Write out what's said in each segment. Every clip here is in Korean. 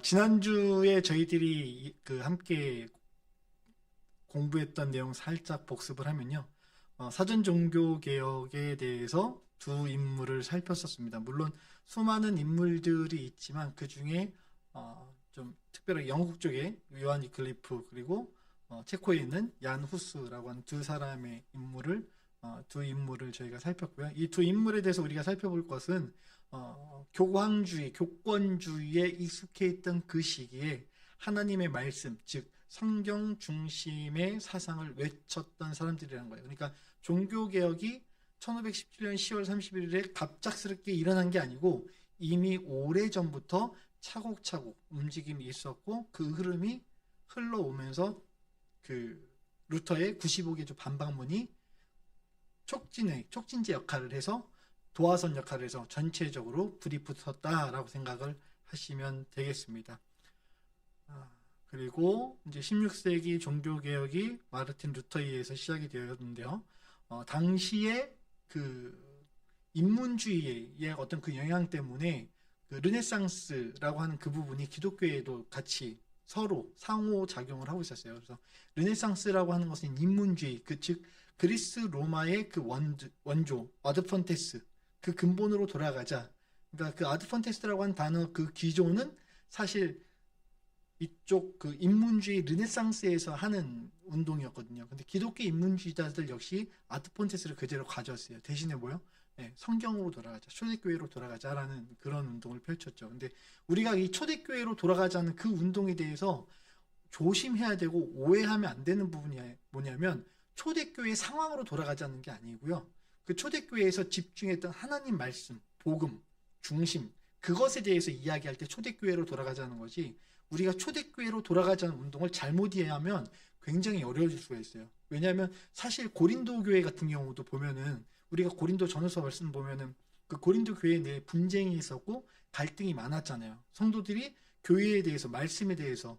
지난주에 저희들이 함께 공부했던 내용 살짝 복습을 하면요. 사전 종교 개혁에 대해서 두 인물을 살폈었습니다. 물론 수많은 인물들이 있지만 그 중에 좀 특별히 영국 쪽에 요한 위클리프 그리고 체코에 있는 얀 후스라고 하는 두 인물을 저희가 살폈고요. 이 두 인물에 대해서 우리가 살펴볼 것은 교황주의, 교권주의에 익숙해 있던 그 시기에 하나님의 말씀, 즉 성경 중심의 사상을 외쳤던 사람들이라는 거예요. 그러니까 종교개혁이 1517년 10월 31일에 갑작스럽게 일어난 게 아니고 이미 오래전부터 차곡차곡 움직임이 있었고 그 흐름이 흘러오면서 그 루터의 95개조 반박문이 촉진제 역할을 해서 도화선 역할을 해서 전체적으로 불이 붙었다라고 생각을 하시면 되겠습니다. 그리고 이제 16세기 종교개혁이 마르틴 루터에 의해서 시작이 되었는데요. 당시에 그 인문주의의 어떤 그 영향 때문에 그 르네상스라고 하는 그 부분이 기독교에도 같이 서로 상호작용을 하고 있었어요. 그래서 르네상스라고 하는 것은 인문주의, 즉 그리스 로마의 그 원조 아드폰테스 그 근본으로 돌아가자. 그러니까 그 아드폰테스라고 하는 단어 그 기조는 사실 이쪽 그 인문주의 르네상스에서 하는 운동이었거든요. 근데 기독교 인문주의자들 역시 아드폰테스를 그대로 가져왔어요. 대신에 뭐요? 네, 성경으로 돌아가자, 초대교회로 돌아가자라는 그런 운동을 펼쳤죠. 근데 우리가 이 초대교회로 돌아가자는 그 운동에 대해서 조심해야 되고 오해하면 안 되는 부분이 뭐냐면 초대교회 상황으로 돌아가자는 게 아니고요. 그 초대교회에서 집중했던 하나님 말씀, 복음, 중심 그것에 대해서 이야기할 때 초대교회로 돌아가자는 거지 우리가 초대교회로 돌아가자는 운동을 잘못 이해하면 굉장히 어려워질 수가 있어요. 왜냐하면 사실 고린도 교회 같은 경우도 보면은 우리가 고린도 전후서 말씀 보면은 그 고린도 교회 내에 분쟁이 있었고 갈등이 많았잖아요. 성도들이 교회에 대해서 말씀에 대해서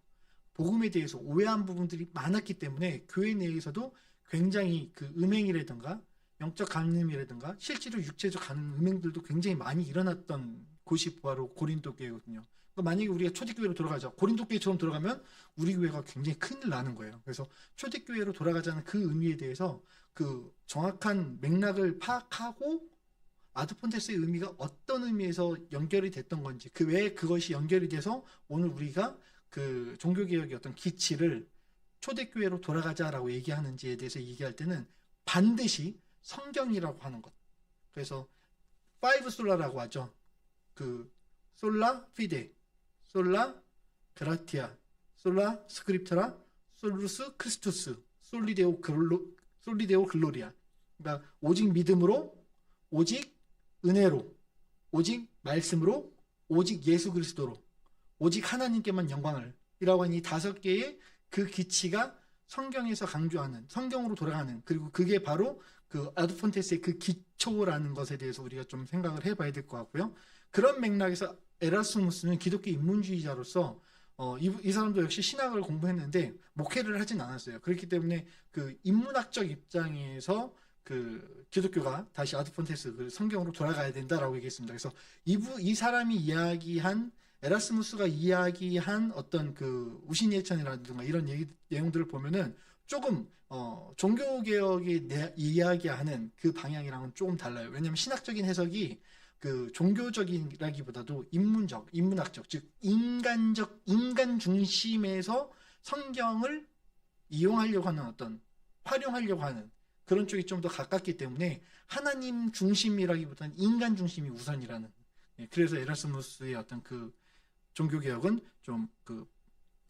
복음에 대해서 오해한 부분들이 많았기 때문에 교회 내에서도 굉장히 그 음행이라든가 영적 간음이라든가 실제로 육체적 간음 음행들도 굉장히 많이 일어났던 곳이 바로 고린도 교회거든요. 그러니까 만약에 우리가 초대교회로 돌아가자. 고린도 교회처럼 돌아가면 우리 교회가 굉장히 큰일 나는 거예요. 그래서 초대교회로 돌아가자는 그 의미에 대해서 그 정확한 맥락을 파악하고 아드폰테스의 의미가 어떤 의미에서 연결이 됐던 건지 그 왜 그것이 연결이 돼서 오늘 우리가 그 종교개혁의 어떤 기치를 초대교회로 돌아가자라고 얘기하는지에 대해서 얘기할 때는 반드시 성경이라고 하는 것. 그래서 파이브 솔라라고 하죠. 그 솔라 피데, 솔라 그라티아, 솔라 스크립트라, 솔루스 크리스투스, 솔리데오 글로리아. 그러니까 오직 믿음으로, 오직 은혜로, 오직 말씀으로, 오직 예수 그리스도로, 오직 하나님께만 영광을 이라고 하는 이 5개의 그 기치가 성경에서 강조하는 성경으로 돌아가는 그리고 그게 바로 그 아드폰테스의 그 기초라는 것에 대해서 우리가 좀 생각을 해봐야 될 것 같고요. 그런 맥락에서 에라스무스는 기독교 인문주의자로서 이 사람도 역시 신학을 공부했는데 목회를 하진 않았어요. 그렇기 때문에 그 인문학적 입장에서 그 기독교가 다시 아드폰테스 그 성경으로 돌아가야 된다라고 얘기했습니다. 그래서 이 사람이 이야기한 에라스무스가 이야기한 어떤 그 우신예천이라든가 이런 내용들을 보면은 조금 종교개혁이 이야기하는 그 방향이랑은 조금 달라요. 왜냐하면 신학적인 해석이 그 종교적이라기보다도 인문학적, 즉 인간 중심에서 성경을 이용하려고 하는 어떤 활용하려고 하는 그런 쪽이 좀 더 가깝기 때문에 하나님 중심이라기보다는 인간 중심이 우선이라는. 그래서 에라스무스의 어떤 그 종교개혁은 좀 그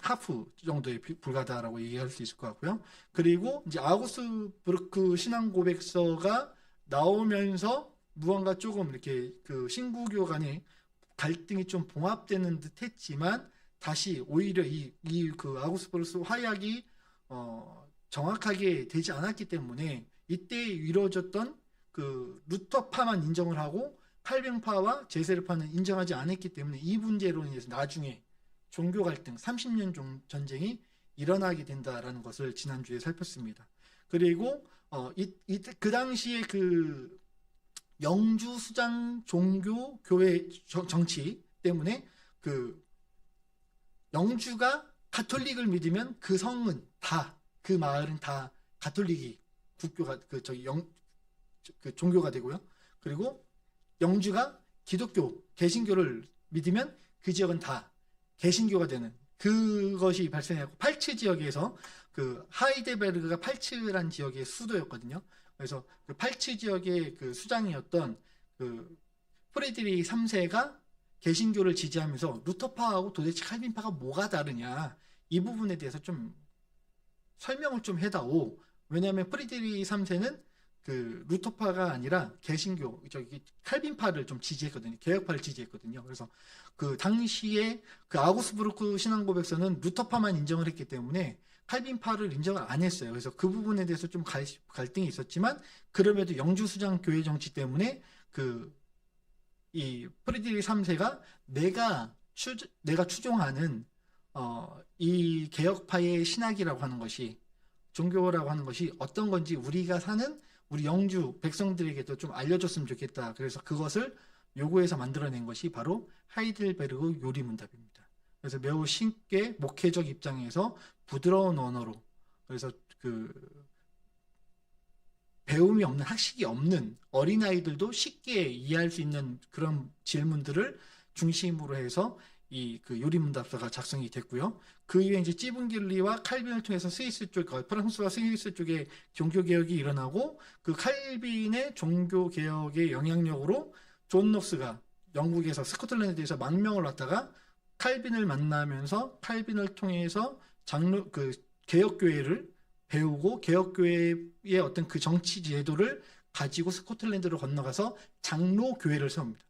하프 정도에 불과하다라고 얘기할 수 있을 것 같고요. 그리고 이제 아우구스부르크 신앙고백서가 나오면서 무언가 조금 이렇게 그 신구교 간의 갈등이 좀 봉합되는 듯 했지만 다시 오히려 그 아우구스부르크 화약이 정확하게 되지 않았기 때문에 이때 이루어졌던 그 루터파만 인정을 하고 칼뱅파와 제세르파는 인정하지 않았기 때문에 이 문제로 인해서 나중에 종교 갈등 30년 전쟁이 일어나게 된다라는 것을 지난주에 살폈습니다. 그리고 그 당시에 그 영주 수장 종교 교회 정치 때문에 그 영주가 가톨릭을 믿으면 그 성은 다, 그 마을은 다 가톨릭이 국교가 그 종교가 되고요. 그리고 영주가 기독교, 개신교를 믿으면 그 지역은 다 개신교가 되는 그것이 발생했고, 팔츠 지역에서 그 하이델베르그가 팔츠란 지역의 수도였거든요. 그래서 그 팔츠 지역의 그 수장이었던 그 프레드리히 3세가 개신교를 지지하면서 루터파하고 도대체 칼빈파가 뭐가 다르냐, 이 부분에 대해서 좀 설명을 좀 해다오. 왜냐하면 프레드리히 3세는 그 루터파가 아니라 개신교, 칼빈파를 좀 지지했거든요. 개혁파를 지지했거든요. 그래서 그 당시에 그 아우구스부르크 신앙고백서는 루터파만 인정을 했기 때문에 칼빈파를 인정을 안 했어요. 그래서 그 부분에 대해서 좀 갈등이 있었지만, 그럼에도 영주수장 교회 정치 때문에 이 프레드리히 3세가 내가 추종하는 이 개혁파의 신학이라고 하는 것이, 종교라고 하는 것이 어떤 건지 우리가 사는 우리 영주 백성들에게도 좀 알려줬으면 좋겠다. 그래서 그것을 요구해서 만들어낸 것이 바로 하이델베르그 요리문답입니다. 그래서 매우 쉽게 목회적 입장에서 부드러운 언어로, 그래서 그 배움이 없는, 학식이 없는 어린아이들도 쉽게 이해할 수 있는 그런 질문들을 중심으로 해서 이 그 요리문답서가 작성이 됐고요. 그 이후에 이제 찌붕길리와 칼빈을 통해서 스위스 쪽, 프랑스와 스위스 쪽에 종교개혁이 일어나고, 그 칼빈의 종교개혁의 영향력으로 존 녹스가 영국에서 스코틀랜드에서 망명을 왔다가 칼빈을 만나면서 칼빈을 통해서 개혁교회를 배우고, 개혁교회의 어떤 그 정치 제도를 가지고 스코틀랜드로 건너가서 장로교회를 세웁니다.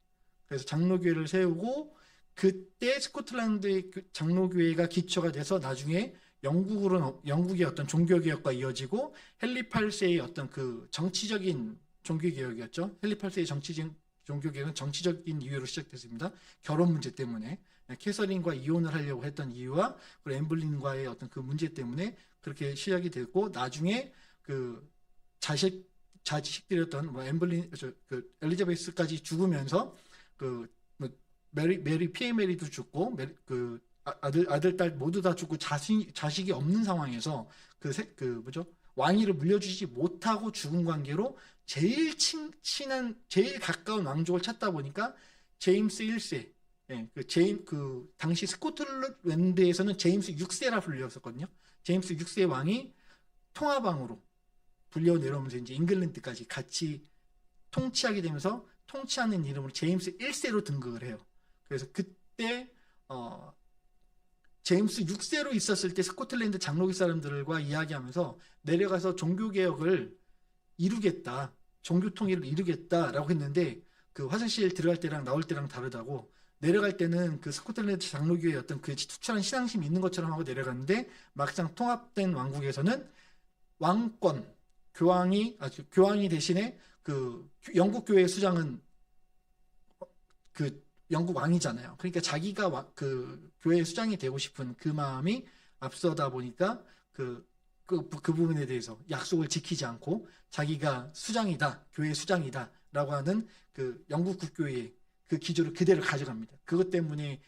그래서 장로교회를 세우고, 그때 스코틀랜드의 장로교회가 기초가 돼서 나중에 영국의 어떤 종교개혁과 이어지고, 헨리 8세의 어떤 그 정치적인 종교개혁이었죠. 헨리 8세의 정치적인 종교개혁은 정치적인 이유로 시작됐습니다. 결혼 문제 때문에, 캐서린과 이혼을 하려고 했던 이유와 그리고 엠블린과의 어떤 그 문제 때문에 그렇게 시작이 됐고, 나중에 그 자식들이었던 엠블린, 그 엘리자베스까지 죽으면서 그 피에 메리도 죽고, 그 아들, 딸 모두 다 죽고, 자식이 없는 상황에서 왕위를 물려주지 못하고 죽은 관계로 제일 친한, 제일 가까운 왕족을 찾다 보니까 제임스 1세, 당시 스코틀랜드에서는 제임스 6세라 불렸었거든요. 제임스 6세 왕이 통화방으로 불려 내려오면서 이제 잉글랜드까지 같이 통치하게 되면서 통치하는 이름으로 제임스 1세로 등극을 해요. 그래서 그때 제임스 6세로 있었을 때 스코틀랜드 장로교 사람들과 이야기하면서 내려가서 종교개혁을 이루겠다, 종교통일을 이루겠다라고 했는데, 그 화장실 들어갈 때랑 나올 때랑 다르다고, 내려갈 때는 그 스코틀랜드 장로교의 어떤 그 투철한 신앙심이 있는 것처럼 하고 내려갔는데, 막상 통합된 왕국에서는 왕권, 교황이 대신에 그 영국 교회 수장은 그 영국 왕이잖아요. 그러니까 자기가 그 교회 수장이 되고 싶은 그 마음이 앞서다 보니까 그 부분에 대해서 약속을 지키지 않고 자기가 수장이다, 교회 수장이다 라고 하는 그 영국 국교의 그 기조를 그대로 가져갑니다. 그것 때문에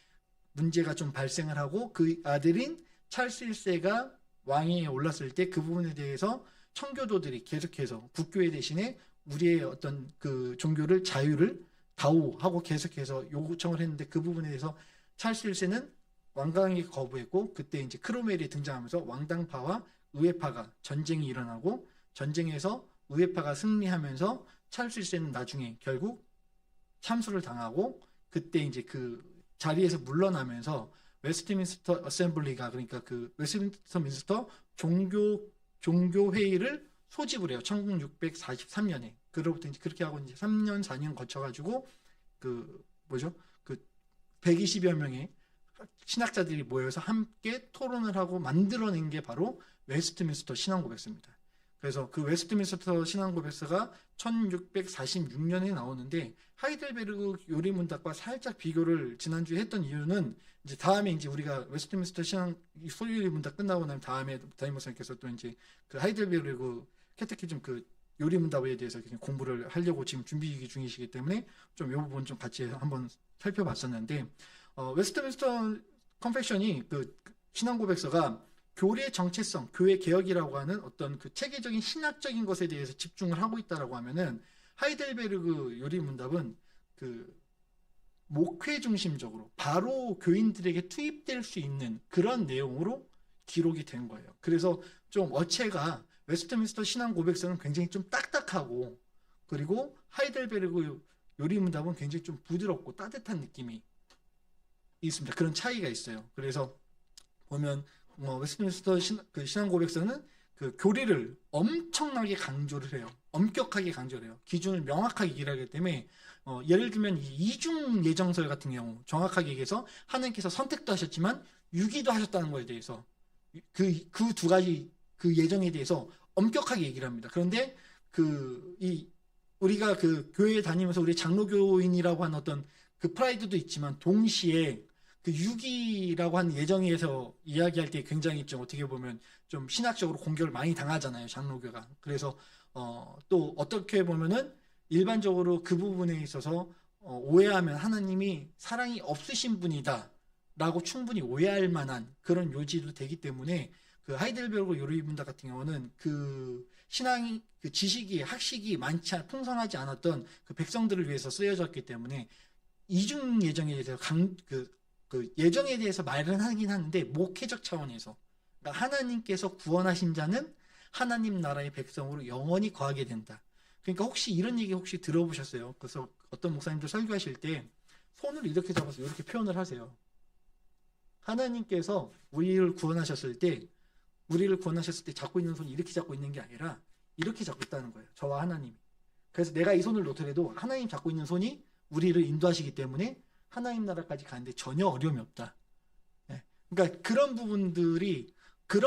문제가 좀 발생을 하고, 그 아들인 찰스 1세가 왕위에 올랐을 때 그 부분에 대해서 청교도들이 계속해서 국교회 대신에 우리의 어떤 그 종교를, 자유를 다오하고 계속해서 요청을 했는데, 그 부분에 대해서 찰스 1세는 완강하게 거부했고, 그때 이제 크로멜이 등장하면서 왕당파와 의회파가 전쟁이 일어나고, 전쟁에서 의회파가 승리하면서 찰스 1세는 나중에 결국 참수를 당하고, 그때 이제 그 자리에서 물러나면서 웨스트민스터 어셈블리가, 그러니까 그 웨스트민스터 종교회의를 소집을 해요. 1643년에. 그로부터 이제 그렇게 하고 이제 3년, 4년 거쳐가지고 그 120여 명의 신학자들이 모여서 함께 토론을 하고 만들어낸 게 바로 웨스트민스터 신앙고백서입니다. 그래서 그 웨스트민스터 신앙고백서가 1646년에 나오는데, 하이델베르그 요리문답과 살짝 비교를 지난주에 했던 이유는, 이제 다음에 이제 우리가 웨스트민스터 소요리문답 끝나고 나면 다음에 담임 목사님께서 또 이제 그 하이델베르그 캐테키즘 그 요리문답에 대해서 공부를 하려고 지금 준비 중이시기 때문에 좀 이 부분 좀 같이 한번 살펴봤었는데, 웨스트민스터 컨페션이 그 신앙 고백서가 교리의 정체성, 교회 개혁이라고 하는 어떤 그 체계적인 신학적인 것에 대해서 집중을 하고 있다라고 하면은 하이델베르그 요리문답은 그 목회 중심적으로 바로 교인들에게 투입될 수 있는 그런 내용으로 기록이 된 거예요. 그래서 좀 어체가 웨스트민스터 신앙 고백서는 굉장히 좀 딱딱하고 그리고 하이델베르그 요리문답은 굉장히 좀 부드럽고 따뜻한 느낌이 있습니다. 그런 차이가 있어요. 그래서 보면 웨스트민스터 신앙 고백서는 그 교리를 엄청나게 강조를 해요. 엄격하게 강조를 해요. 기준을 명확하게 얘기하기 때문에 예를 들면 이중 예정설 같은 경우 정확하게 얘기해서 하나님께서 선택도 하셨지만 유기도 하셨다는 거에 대해서 그 두 가지 그 예정에 대해서 엄격하게 얘기를 합니다. 그런데 우리가 그 교회에 다니면서 우리 장로교인이라고 하는 어떤 그 프라이드도 있지만 동시에 그 유기라고 하는 예정에서 이야기할 때 굉장히 좀 어떻게 보면 좀 신학적으로 공격을 많이 당하잖아요, 장로교가. 그래서 또 어떻게 보면은 일반적으로 그 부분에 있어서 오해하면 하나님이 사랑이 없으신 분이다라고 충분히 오해할 만한 그런 요지도 되기 때문에 그 하이델베르그 요리문답 같은 경우는 그 신앙이 그 지식이 학식이 풍성하지 않았던 그 백성들을 위해서 쓰여졌기 때문에 이중 예정에 대해서 그 예정에 대해서 말은 하긴 하는데 목회적 차원에서 그러니까 하나님께서 구원하신 자는 하나님 나라의 백성으로 영원히 거하게 된다. 그러니까 혹시 이런 얘기 혹시 들어보셨어요? 그래서 어떤 목사님들 설교하실 때 손을 이렇게 잡아서 이렇게 표현을 하세요. 하나님께서 우리를 구원하셨을 때 잡고 있는 손이 이렇게 잡고 있는 게 아니라 이렇게 잡고 있다는 거예요. 저와 하나님이. 그래서 내가 이 손을 놓더라도 하나님 잡고 있는 손이 우리를 인도하시기 때문에 하나님 나라까지 가는데 전혀 어려움이 없다. 그러니까 그런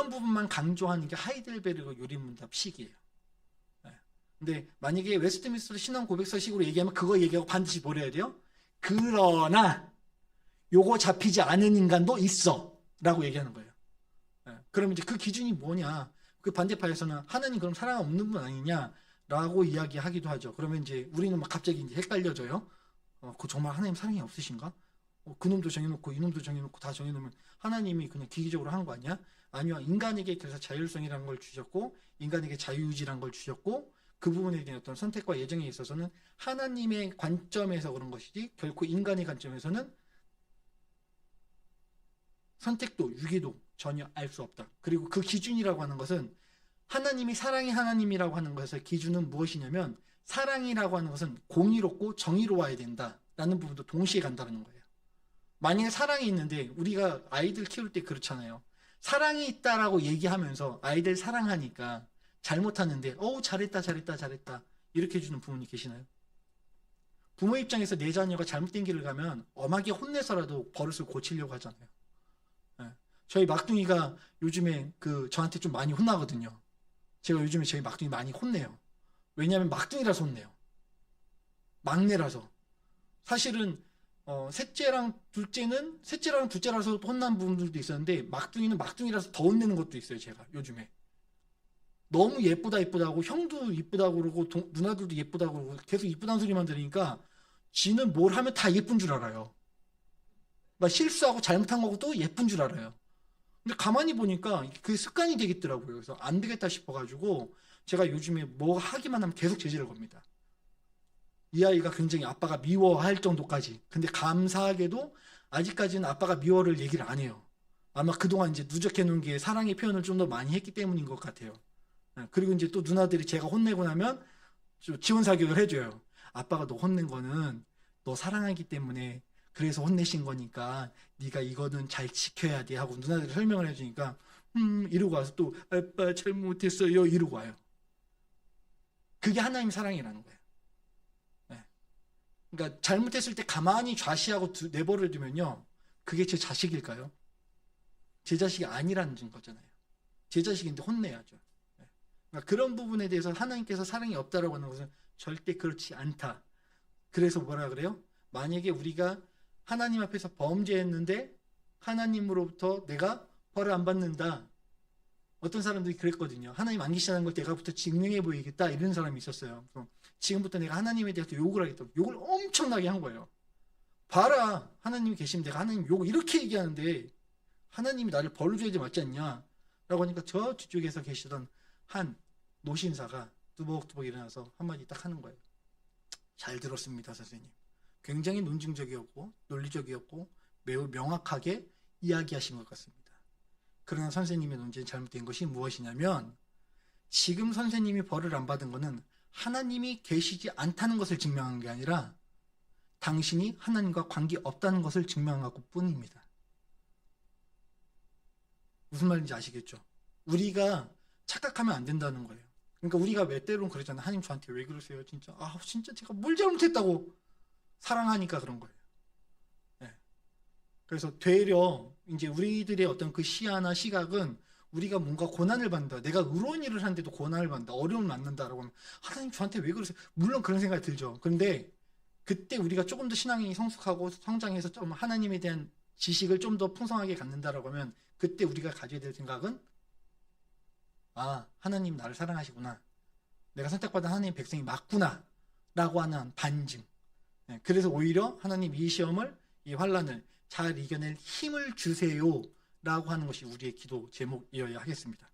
부분만 강조하는 게 하이델베르그 요리문답식이에요. 근데 만약에 웨스트민스터 신앙 고백서식으로 얘기하면 그거 얘기하고 반드시 뭐래야 돼요? 그러나 요거 잡히지 않은 인간도 있어 라고 얘기하는 거예요. 그러면 이제 그 기준이 뭐냐? 그 반대파에서는 하나님 그럼 사랑 없는 분 아니냐라고 이야기하기도 하죠. 그러면 이제 우리는 막 갑자기 이제 헷갈려져요. 그 정말 하나님 사랑이 없으신가? 그놈도 정해놓고 이놈도 정해놓고 다 정해놓으면 하나님이 그냥 기기적으로 한 거 아니야? 아니요. 인간에게 그래서 자율성이라는 걸 주셨고 인간에게 자유의지라는 걸 주셨고 그 부분에 대한 어떤 선택과 예정에 있어서는 하나님의 관점에서 그런 것이지 결코 인간의 관점에서는 선택도 유기도 전혀 알 수 없다. 그리고 그 기준이라고 하는 것은 하나님이 사랑의 하나님이라고 하는 것의 기준은 무엇이냐면 사랑이라고 하는 것은 공의롭고 정의로워야 된다라는 부분도 동시에 간다는 거예요. 만약에 사랑이 있는데 우리가 아이들 키울 때 그렇잖아요. 사랑이 있다라고 얘기하면서 아이들 사랑하니까 잘못하는데 잘했다 이렇게 해주는 부모님 계시나요? 부모 입장에서 내 자녀가 잘못된 길을 가면 엄하게 혼내서라도 버릇을 고치려고 하잖아요. 저희 막둥이가 요즘에 저한테 좀 많이 혼나거든요. 제가 요즘에 저희 막둥이 많이 혼내요. 왜냐하면 막둥이라서 혼내요. 막내라서. 사실은 셋째랑 둘째라서 혼난 부분들도 있었는데 막둥이는 막둥이라서 더 혼내는 것도 있어요. 제가 요즘에 너무 예쁘다고 형도 이쁘다고 그러고 누나들도 예쁘다고 그러고 계속 이쁘다는 소리만 들으니까 지는 뭘 하면 다 예쁜 줄 알아요. 막 실수하고 잘못한 거도 예쁜 줄 알아요. 근데 가만히 보니까 그게 습관이 되겠더라고요. 그래서 안 되겠다 싶어가지고 제가 요즘에 뭐 하기만 하면 계속 제지를 겁니다. 이 아이가 굉장히 아빠가 미워할 정도까지. 근데 감사하게도 아직까지는 아빠가 미워를 얘기를 안 해요. 아마 그동안 이제 누적해 놓은 게 사랑의 표현을 좀 더 많이 했기 때문인 것 같아요. 그리고 이제 또 누나들이 제가 혼내고 나면 좀 지원 사격을 해줘요. 아빠가 너 혼낸 거는 너 사랑하기 때문에 그래서 혼내신 거니까 네가 이거는 잘 지켜야 돼 하고 누나들이 설명을 해주니까 이러고 와서 또 아빠 잘못했어요 이러고 와요. 그게 하나님 사랑이라는 거예요. 그러니까 잘못했을 때 가만히 좌시하고 내버려 두면요. 그게 제 자식일까요? 제 자식이 아니라는 거잖아요. 제 자식인데 혼내야죠. 그러니까 그런 부분에 대해서 하나님께서 사랑이 없다라고 하는 것은 절대 그렇지 않다. 그래서 뭐라 그래요? 만약에 우리가 하나님 앞에서 범죄했는데 하나님으로부터 내가 벌을 안 받는다. 어떤 사람들이 그랬거든요. 하나님 안 계시다는 걸 내가부터 증명해 보이겠다 이런 사람이 있었어요. 지금부터 내가 하나님에 대해서 욕을 하겠다. 욕을 엄청나게 한 거예요. 봐라. 하나님이 계시면 내가 하나님 욕을 이렇게 얘기하는데 하나님이 나를 벌을 줘야지 맞지 않냐? 라고 하니까 저 뒤쪽에서 계시던 한 노신사가 뚜벅뚜벅 일어나서 한마디 딱 하는 거예요. 잘 들었습니다, 선생님. 굉장히 논증적이었고 논리적이었고 매우 명확하게 이야기하신 것 같습니다. 그러나 선생님의 논쟁이 잘못된 것이 무엇이냐면 지금 선생님이 벌을 안 받은 것은 하나님이 계시지 않다는 것을 증명한 게 아니라 당신이 하나님과 관계없다는 것을 증명한 것 뿐입니다. 무슨 말인지 아시겠죠? 우리가 착각하면 안 된다는 거예요. 그러니까 우리가 왜 때로는 그러잖아요. 하나님 저한테 왜 그러세요? 진짜 진짜 제가 뭘 잘못했다고. 사랑하니까 그런 거예요. 네. 그래서 되려 이제 우리들의 어떤 그 시야나 시각은 우리가 뭔가 고난을 받는다. 내가 의로운 일을 하는데도 고난을 받는다. 어려움을 만난다라고 하면 하나님 저한테 왜 그러세요? 물론 그런 생각이 들죠. 그런데 그때 우리가 조금 더 신앙이 성숙하고 성장해서 좀 하나님에 대한 지식을 좀 더 풍성하게 갖는다라고 하면 그때 우리가 가져야 될 생각은 하나님 나를 사랑하시구나. 내가 선택받은 하나님의 백성이 맞구나. 라고 하는 반증. 네, 그래서 오히려 하나님 이 시험을, 이 환란을 잘 이겨낼 힘을 주세요. 라고 하는 것이 우리의 기도 제목이어야 하겠습니다.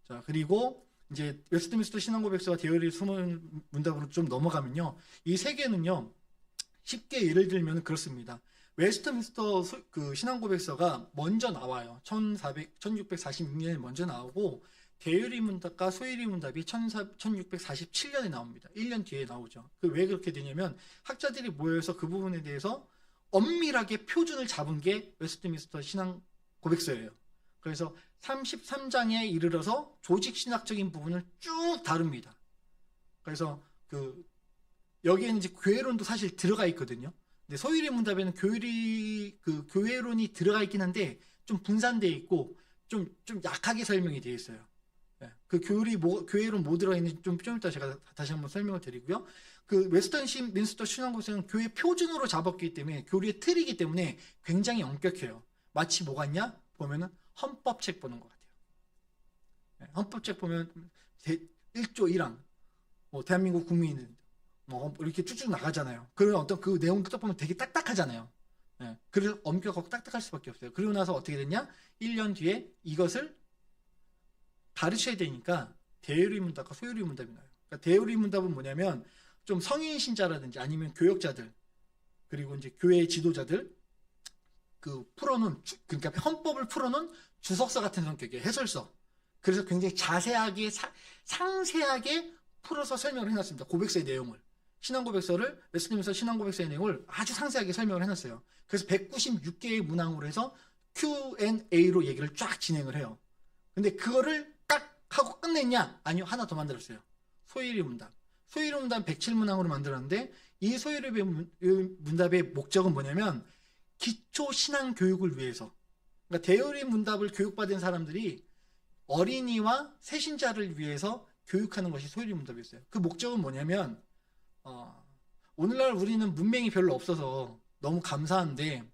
자, 그리고 이제 웨스트민스터 신앙고백서와 데일리 수문 문답으로 좀 넘어가면요. 이 세 개는요. 쉽게 예를 들면 그렇습니다. 웨스트민스터 그 신앙고백서가 먼저 나와요. 1646년에 먼저 나오고 데일리 문답과 소일이 문답이 1647년에 나옵니다. 1년 뒤에 나오죠. 왜 그렇게 되냐면 학자들이 모여서 그 부분에 대해서 엄밀하게 표준을 잡은 게 웨스트민스터 신앙 고백서예요. 그래서 33장에 이르러서 조직신학적인 부분을 쭉 다룹니다. 그래서 여기에는 이제 교회론도 사실 들어가 있거든요. 근데 소일이 문답에는 교회론이 들어가 있긴 한데 좀 분산되어 있고 좀 약하게 설명이 되어 있어요. 네. 교회론 뭐 들어가 있는지 좀 이따 제가 다시 한번 설명을 드리고요. 웨스트민스터 신앙고백서는 교회 표준으로 잡았기 때문에 교리의 틀이기 때문에 굉장히 엄격해요. 마치 뭐 같냐? 보면은 헌법책 보는 것 같아요. 네, 헌법책 보면 1조 1항, 대한민국 국민은 이렇게 쭉쭉 나가잖아요. 그런 어떤 그 내용 딱 보면 되게 딱딱하잖아요. 네, 그래서 엄격하고 딱딱할 수밖에 없어요. 그리고 나서 어떻게 됐냐? 1년 뒤에 이것을 가르쳐야 되니까 대의리 문답과 소유리 문답이 나와요. 그러니까 대의리 문답은 뭐냐면 좀 성인 신자라든지 아니면 교역자들 그리고 이제 교회 지도자들 그러니까 헌법을 풀어놓은 주석서 같은 성격의 해설서. 그래서 굉장히 자세하게 상세하게 풀어서 설명을 해놨습니다. 고백서의 내용을. 신앙고백서를 웨스트민스터 신앙고백서의 내용을 아주 상세하게 설명을 해놨어요. 그래서 196개의 문항으로 해서 Q&A로 얘기를 쫙 진행을 해요. 근데 그거를 딱 하고 끝냈냐? 아니요. 하나 더 만들었어요. 소일이 문답. 소일이 문답 107문항으로 만들었는데 이 소일이 문답의 목적은 뭐냐면 기초 신앙 교육을 위해서. 그러니까 대의리 문답을 교육받은 사람들이 어린이와 새신자를 위해서 교육하는 것이 소일이 문답이었어요. 그 목적은 뭐냐면 오늘날 우리는 문맹이 별로 없어서 너무 감사한데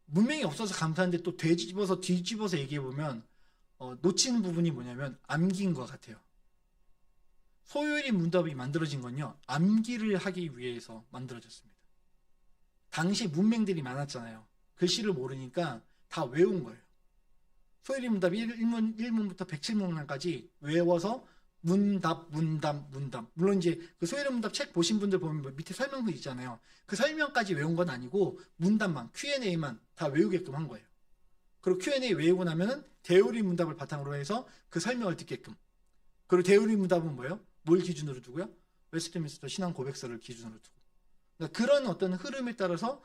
문맹이 없어서 감사한데 또 뒤집어서 얘기해보면 놓치는 부분이 뭐냐면 암기인 것 같아요. 소일이 문답이 만들어진 건요. 암기를 하기 위해서 만들어졌습니다. 당시 문맹들이 많았잖아요. 글씨를 모르니까 다 외운 거예요. 소일이 문답 1문부터 107문까지 외워서 문답. 물론 이제 그 소일이 문답 책 보신 분들 보면 밑에 설명도 있잖아요. 그 설명까지 외운 건 아니고 문답만, Q&A만 다 외우게끔 한 거예요. 그리고 Q&A 외우고 나면은 대의리 문답을 바탕으로 해서 그 설명을 듣게끔. 그리고 대의리 문답은 뭐예요? 뭘 기준으로 두고요? 웨스트민스터 신앙 고백서를 기준으로 두고. 그러니까 그런 어떤 흐름에 따라서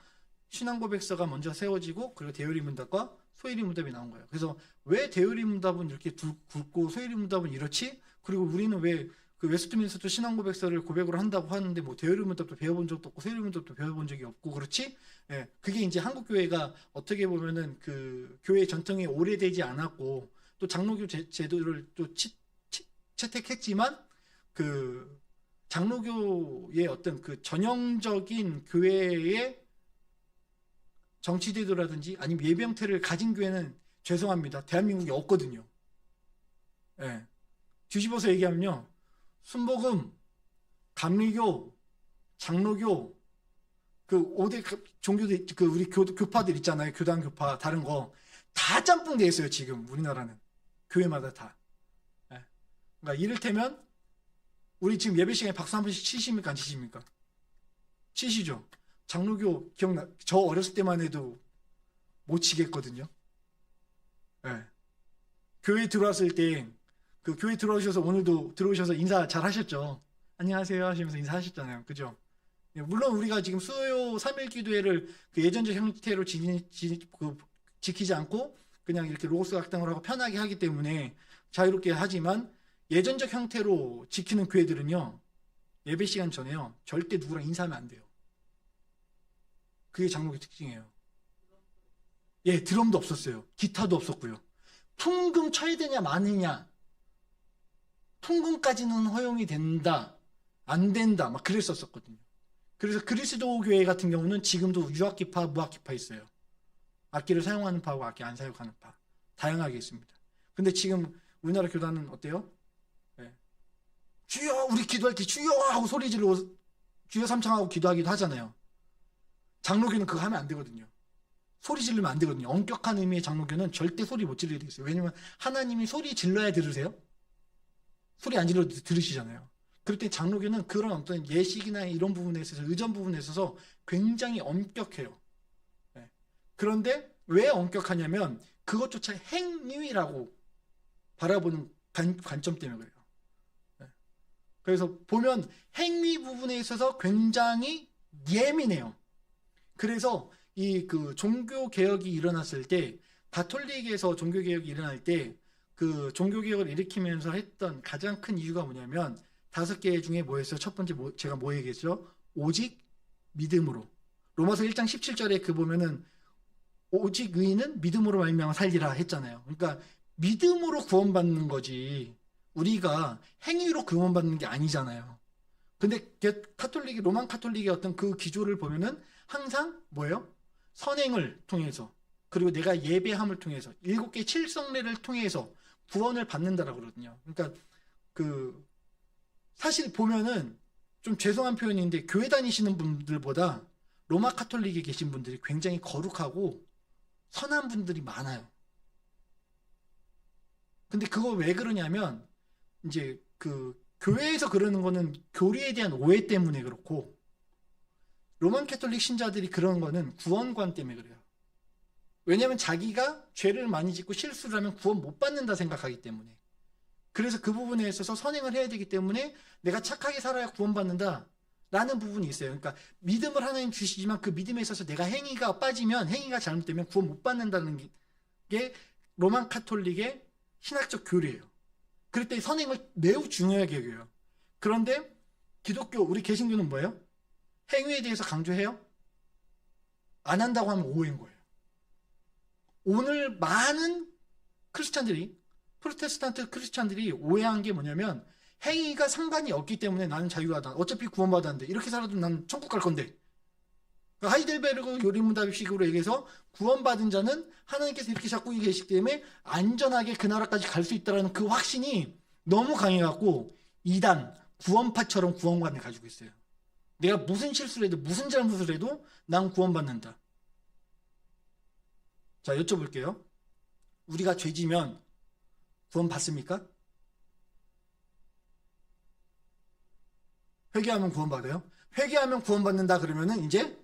신앙 고백서가 먼저 세워지고 그리고 대의리 문답과 소일이 문답이 나온 거예요. 그래서 왜 대의리 문답은 이렇게 굵고 소일이 문답은 이렇지? 그리고 우리는 왜 그 웨스트민스터 신앙 고백서를 고백으로 한다고 하는데 뭐 대의리 문답도 배워본 적도 없고 소일이 문답도 배워본 적이 없고 그렇지? 예, 그게 이제 한국 교회가 어떻게 보면은 그 교회 전통이 오래되지 않았고 또 장로교 제도를 또 채택했지만 그 장로교의 어떤 그 전형적인 교회의 정치제도라든지 아니면 예병태를 가진 교회는 죄송합니다. 대한민국에 없거든요. 예. 뒤집어서 얘기하면요. 순복음, 감리교, 장로교, 그 5대 종교들, 우리 교파들 있잖아요. 교단 교파, 다른 거. 다 짬뽕 돼 있어요, 지금 우리나라는. 교회마다 다. 예. 그러니까 이를테면 우리 지금 예배 시간에 박수 한 번씩 치십니까, 안 치십니까? 치시죠. 장로교 기억나? 저 어렸을 때만 해도 못 치겠거든요. 예. 교회 들어왔을 때 그 교회 들어오셔서 오늘도 들어오셔서 인사 잘 하셨죠? 안녕하세요 하시면서 인사하셨잖아요. 그죠? 예, 물론 우리가 지금 수요 3일 기도회를 그 예전적 형태로 지키지 않고 그냥 이렇게 로고스 학당을 하고 편하게 하기 때문에 자유롭게 하지만 예전적 형태로 지키는 교회들은요, 예배 시간 전에요, 절대 누구랑 인사하면 안 돼요. 그게 장로교 특징이에요. 예, 드럼도 없었어요. 기타도 없었고요. 통금 쳐야 되냐 마느냐, 통금까지는 허용이 된다, 안 된다, 막 그랬었거든요. 그래서 그리스도 교회 같은 경우는 지금도 유악기파, 무악기파 있어요. 악기를 사용하는 파하고 악기 안 사용하는 파, 다양하게 있습니다. 근데 지금 우리나라 교단은 어때요? 네. 주여, 우리 기도할 때 주여 하고 소리 지르고 주여 삼창하고 기도하기도 하잖아요. 장로교는 그거 하면 안 되거든요. 소리 지르면 안 되거든요. 엄격한 의미의 장로교는 절대 소리 못 지르게 돼 있어요. 왜냐면 하나님이 소리 질러야 들으세요? 소리 안 질러도 들으시잖아요. 그럴 때 장로교는 그런 어떤 예식이나 이런 부분에 있어서, 의전 부분에 있어서 굉장히 엄격해요. 네. 그런데 왜 엄격하냐면 그것조차 행위라고 바라보는 관점 때문에 그래요. 네. 그래서 보면 행위 부분에 있어서 굉장히 예민해요. 그래서 이 그 종교 개혁이 일어났을 때, 가톨릭에서 종교 개혁이 일어날 때 그 종교 개혁을 일으키면서 했던 가장 큰 이유가 뭐냐면 5개 중에 뭐였어요? 첫 번째 제가 뭐 얘기했죠? 오직 믿음으로. 로마서 1장 17절에 그 보면은 오직 의인은 믿음으로 말미암아 살리라 했잖아요. 그러니까 믿음으로 구원받는 거지 우리가 행위로 구원받는 게 아니잖아요. 근데 카톨릭이, 로만 카톨릭의 어떤 그 기조를 보면은 항상 뭐예요? 선행을 통해서, 그리고 내가 예배함을 통해서, 7개 칠성례를 통해서 구원을 받는다라고 그러거든요. 그러니까 그 사실 보면은 좀 죄송한 표현인데 교회 다니시는 분들보다 로마 카톨릭에 계신 분들이 굉장히 거룩하고 선한 분들이 많아요. 근데 그거 왜 그러냐면 이제 그 교회에서 그러는 거는 교리에 대한 오해 때문에 그렇고, 로만 카톨릭 신자들이 그런 거는 구원관 때문에 그래요. 왜냐하면 자기가 죄를 많이 짓고 실수를 하면 구원 못 받는다 생각하기 때문에. 그래서 그 부분에 있어서 선행을 해야 되기 때문에 내가 착하게 살아야 구원받는다 라는 부분이 있어요. 그러니까 믿음을 하나님 주시지만 그 믿음에 있어서 내가 행위가 빠지면, 행위가 잘못되면 구원 못 받는다는 게 로만 카톨릭의 신학적 교리예요. 그럴 때 선행을 매우 중요하게 여겨요. 그런데 기독교, 우리 개신교는 뭐예요? 행위에 대해서 강조해요? 안 한다고 하면 오해인 거예요. 오늘 많은 크리스찬들이, 프로테스탄트 크리스찬들이 오해한 게 뭐냐면 행위가 상관이 없기 때문에 나는 자유하다, 어차피 구원받았는데 이렇게 살아도 난 천국 갈 건데, 그러니까 하이델베르그 요리문답식으로 얘기해서 구원받은 자는 하나님께서 이렇게 잡고 계시기 때문에 안전하게 그 나라까지 갈 수 있다는 그 확신이 너무 강해갖고 이단, 구원파처럼 구원관을 가지고 있어요. 내가 무슨 실수를 해도, 무슨 잘못을 해도 난 구원받는다. 자, 여쭤볼게요. 우리가 죄지면 구원받습니까? 회개하면 구원받아요? 회개하면 구원받는다 그러면은 이제